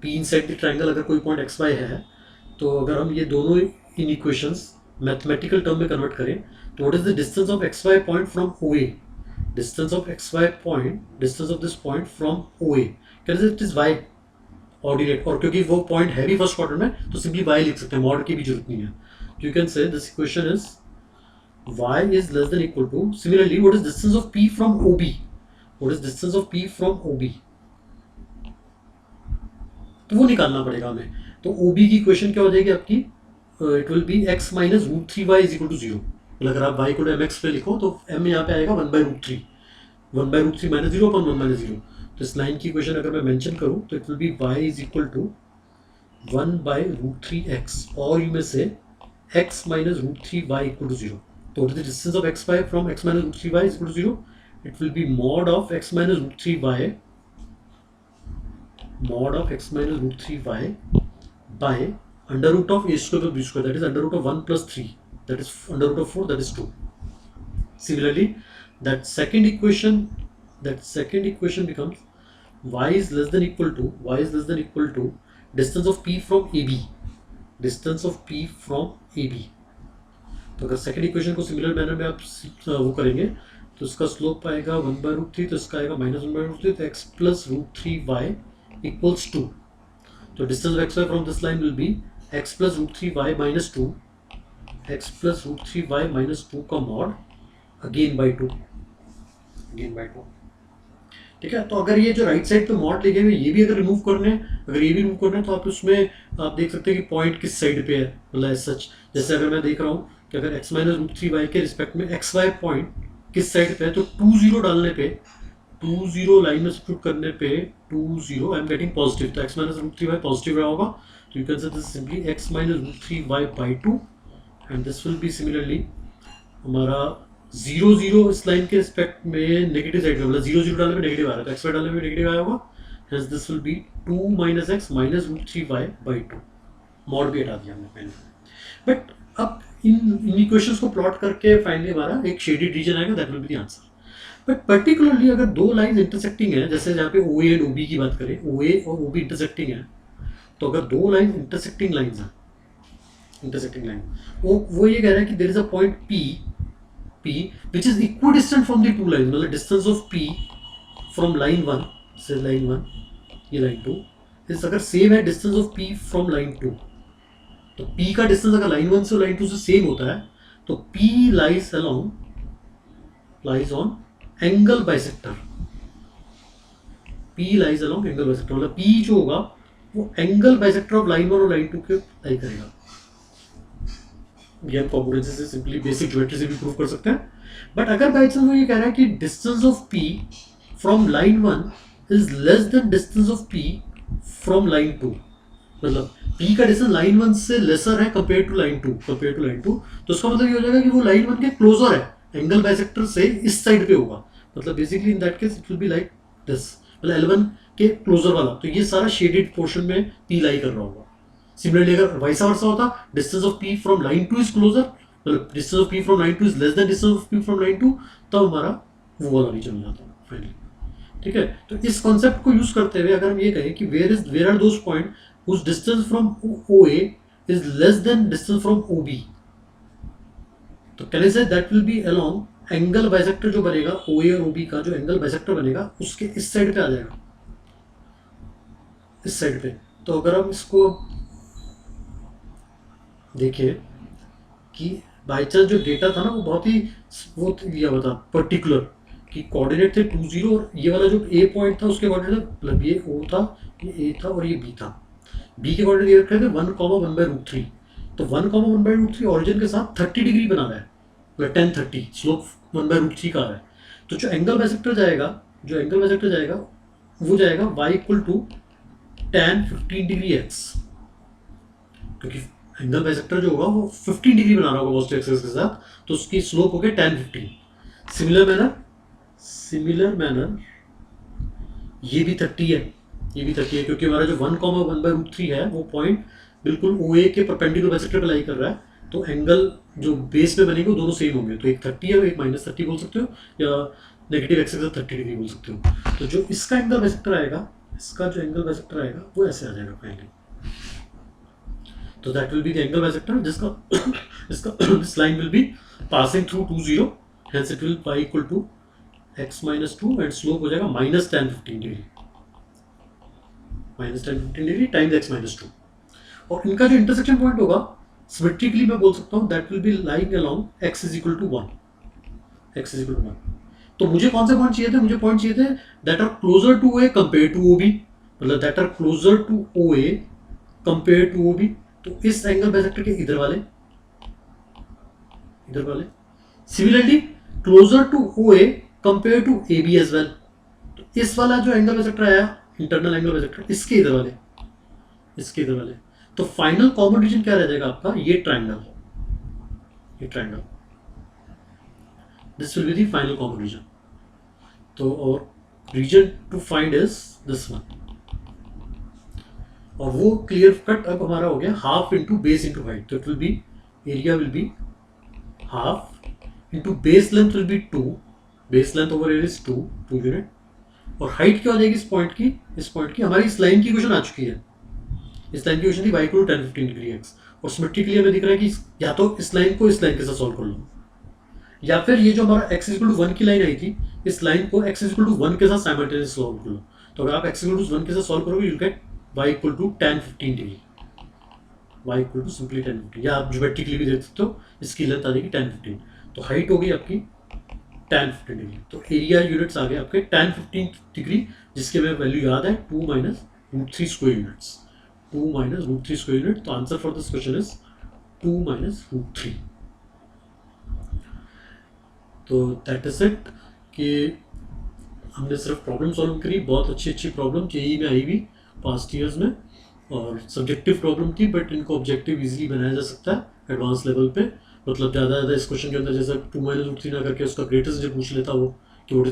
P इनसाइड द ट्रायंगल अगर कोई पॉइंट x, y है, तो अगर हम ये दोनों इन इक्वेशंस मैथमेटिकल टर्म में कन्वर्ट करें, तो what is the distance of x, y point from OA, distance of x, y point, distance of this point from OA, it is y ordinate, और क्योंकि वो पॉइंट है भी फर्स्ट क्वाड्रेंट में, तो सिंपली y लिख सकते हैं, मॉड की भी जरूरत नहीं है. You can say this equation is y is less than equal to, similarly what is distance of P from OB, what is distance of P from OB, तो वो निकालना पड़ेगा हमें. तो OB की इक्वेशन क्या हो जाएगी आपकी, it will be x minus root 3y is equal to 0. अगर आप y को mx पे लिखो तो m यहाँ पे आएगा 1/√3, 1/√3 माइनस 0 अपन 1 माइनस 0. तो इस लाइन की इक्वेशन अगर मैं मेंशन करूँ तो it will be y is equal to 1/√3x, और यू में से x minus root 3y equal to 0. So what is the distance of xy from x minus root 3y is equal to 0? It will be mod of x minus root 3y, mod of x minus root 3y by under root of a square plus b square, that is under root of 1 plus 3, that is under root of 4, that is 2. Similarly, that second equation becomes y is less than equal to distance of P from AB, distance of P from AB. तो अगर second equation को similar manner में आप वो करेंगे तो इसका slope आएगा 1/√3, तो इसका आएगा माइनस 1/√3, तो x प्लस √3y इक्वल्स 2. तो distance of xy from this line will be x plus √3y minus 2, x plus √3y minus 2 का मॉड अगेन बाई 2. ठीक है. तो अगर ये जो राइट साइड पे मॉड लिखे हुए ये भी अगर रिमूव करने हैं, अगर ये भी रिमूव करना है, तो आप उसमें आप देख सकते हैं कि पॉइंट किस साइड पे है, मतलब सच जैसे अगर मैं देख रहा हूँ कि अगर x माइनस √3y के रिस्पेक्ट में एक्स वाई पॉइंट किस साइड पे है, तो 2 0 डालने पे, 2 0 लाइन में सब्स्टिट्यूट करने पे 2 0 आई एम गेटिंग पॉजिटिव, तो x माइनस √3y पॉजिटिव रहा होगा. तो यू कैन से this simply x minus √3y by 2, and this will B similarly हमारा 0 0 इस लाइन के रिस्पेक्ट में नेगेटिव साइड में, मतलब 0 0 डालने में नेगेटिव आ रहा है, तो x y डालने में नेगेटिव आया होगा, hence this will be 2 minus x minus √3y by 2. Mod भी हटा दिया हमने पहले. बट अब इन इक्वेशंस को प्लॉट करके फाइनली हमारा एक शेडेड रीजन आएगा, that will be the answer. But particularly अगर दो लाइन इंटरसेक्टिंग है, जैसे जहाँ पे OA एंड OB की बात करें, OA और OB इंटरसेक्टिंग है, तो अगर दो लाइन इंटरसेक्टिंग लाइन वो ये कह रहा है कि there is a point P P which is equidistant from the two lines, मतलब distance of P from line 1 से line 1 ये line 2 इस अगर सेम है distance of P from line 2, तो P का डिस्टेंस अगर line 1 से line 2 से सेम होता है तो P lies on angle bisector. P lies along angle bisector, मतलब P जो होगा वो एंगल बाइसेक्टर ऑफ लाइन 1 और लाइन 2 के लाई करेगा. ये हम कॉम्पोनेंसी से सिंपली बेसिक ज्योमेट्री से भी प्रूव कर सकते हैं. बट अगर बाई चांस वो ये कह रहा है कि distance of P from line 1 is less than distance of P from line 2, मतलब P का डिस्टेंस लाइन 1 से लेसर है कंपेयर टू लाइन 2, तो उसका मतलब ये हो जाएगा कि वो लाइन 1 के क्लोजर है, एंगल बाइसेक्टर से इस साइड पे होगा. मतलब basically in that case it will be like this, मतलब L1 के क्लोजर वाला, तो ये सारा शेडेड पोर्शन में P लाई कर रहा होगा. सिमिलरली अगर वाइस वर्सा होता, distance of P from line 2 is closer, मतलब distance of P from line 2 is less than distance of P from line 2, तब हमारा वो वाला रीजन हो जाता है फाइनली. ठीक है, तो इस कॉन्सेप्ट को यूज करते हुए अगर हम ये कहें कि where are those point whose distance from OA is less than distance from OB, तो can I say that will B along angle bisector जो बनेगा OA और OB का, जो एंगल बाइसेक्टर बनेगा उसके इस साइड पे आ जाएगा, इस साइड पे. तो अगर हम इसको देखें कि बाई चांस जो डेटा था ना वो बहुत ही वो लिया हुआ था पर्टिकुलर, कि कोऑर्डिनेट थे 2 0 और ये वाला जो ए पॉइंट था उसके कोऑर्डिनेट मतलब ये O था, ये ए था और ये बी था. बी के कोऑर्डिनेट ये रखे थे 1,1/√3, तो 1,1/√3 ऑरिजिन के साथ 30 डिग्री बना रहा है, मतलब 10-30 स्लोप 1/√3 का है. तो जो एंगल बाइसेक्टर जाएगा वो जाएगा y = tan 15 डिग्री x, क्योंकि एंगल बाइसेक्टर जो होगा वो 15 डिग्री बना रहा होगा पॉजिटिव एक्सिस के साथ, तो उसकी स्लोप हो गया tan 15. सिमिलर मैनर ये भी 30 है, क्योंकि हमारा जो 1,1/√3 है वो पॉइंट बिल्कुल OA के परपेंडिकुलर बाइसेक्टर पे लाई कर रहा है, तो एंगल जो बेस पे बनेंगे वो दोनों सेम होंगे, तो एक 30 है और एक -30 बोल सकते हो, या नेगेटिव एक्सिस से 30 डिग्री बोल सकते हो. तो जो इसका एंगल बाइसेक्टर आएगा, वो ऐसे आ जाएगा फाइनली. तो that will be the angle bisector जिसका this line will be passing through 2 0, hence it will y = x-2 and slope हो जाएगा -tan 15 degree, -tan 15 degree times x-2. और इनका जो इंटरसेक्शन पॉइंट होगा सिमेट्रिकली मैं बोल सकता हूँ that will B lying along x = 1. तो मुझे कौन से पॉइंट चाहिए थे? मुझे पॉइंट चाहिए थे that are closer to OA compare to OB, मतलब that are closer to OA compare to OB. तो इस एंगल बाइसेक्टर के इधर वाले, similarly closer to OA compare to AB as well. तो इस वाला जो एंगल बाइसेक्टर आया इंटरनल एंगल बाइसेक्टर, इसके इधर वाले. तो फाइनल कॉमन रीजन क्या रह जाएगा आपका? ये triangle. This will be the final common region. तो और region to find is this one, और वो क्लियर कट अब हमारा हो गया half into base into height. तो it will be area will be half into base length will be 2, base length over area is 2 unit, और height क्या हो जाएगी इस पॉइंट की हमारी इस लाइन की क्वेश्चन आ चुकी है. इस लाइन की क्वेश्चन थी y = tan 15 डिग्री x, और सिमेट्रिकली हमें दिख रहा है कि या तो इस लाइन को इस लाइन के साथ सॉल्व कर लो, या फिर ये जो हमारा x = 1 की लाइन आई थी इस लाइन को x = 1 के साथ साइमल्टेनियस सॉल्व कर लो. तो अगर आप x = 1 के साथ सॉल्व करोगे you get y = tan 15 degree, simply tan 15, या आप ज्योमेट्रिकली भी देख सकते हो, इसकी लेंथ आ जाएगी tan 15. तो हाइट हो गई आपकी tan 15 डिग्री. तो एरिया यूनिट्स आ गए आपके tan 15 डिग्री, जिसके में वैल्यू याद है 2 - √3 स्क्वायर यूनिट्स, 2 - √3 स्क्वायर यूनिट. तो answer for this question is 2 - √3. तो दैट इज इट, कि हमने सिर्फ प्रॉब्लम सॉल्व करी. बहुत अच्छी प्रॉब्लम जेईई में आई भी पास्ट ईयर्स में, और सब्जेक्टिव प्रॉब्लम थी, बट इनको ऑब्जेक्टिव इजीली बनाया जा सकता है एडवांस लेवल पे. मतलब ज़्यादा इस क्वेश्चन के अंदर जैसे 2 - √3 ना करके उसका ग्रेटेस्ट जो पूछ लेता वो कि what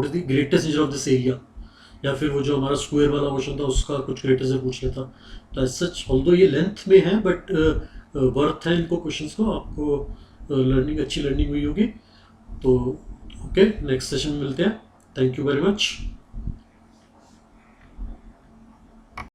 is the greatest integer of this area, या फिर वो जो हमारा स्क्वायर वाला क्वेश्चन था उसका कुछ ग्रेटेस्ट से पूछ लेता. तो एज सच ऑल्दो ये लेंथ में है, बट वर्थ है इनको क्वेश्चंस को. आपको अच्छी लर्निंग हुई होगी. तो ओके, नेक्स्ट सेशन में मिलते हैं. Thank you very much.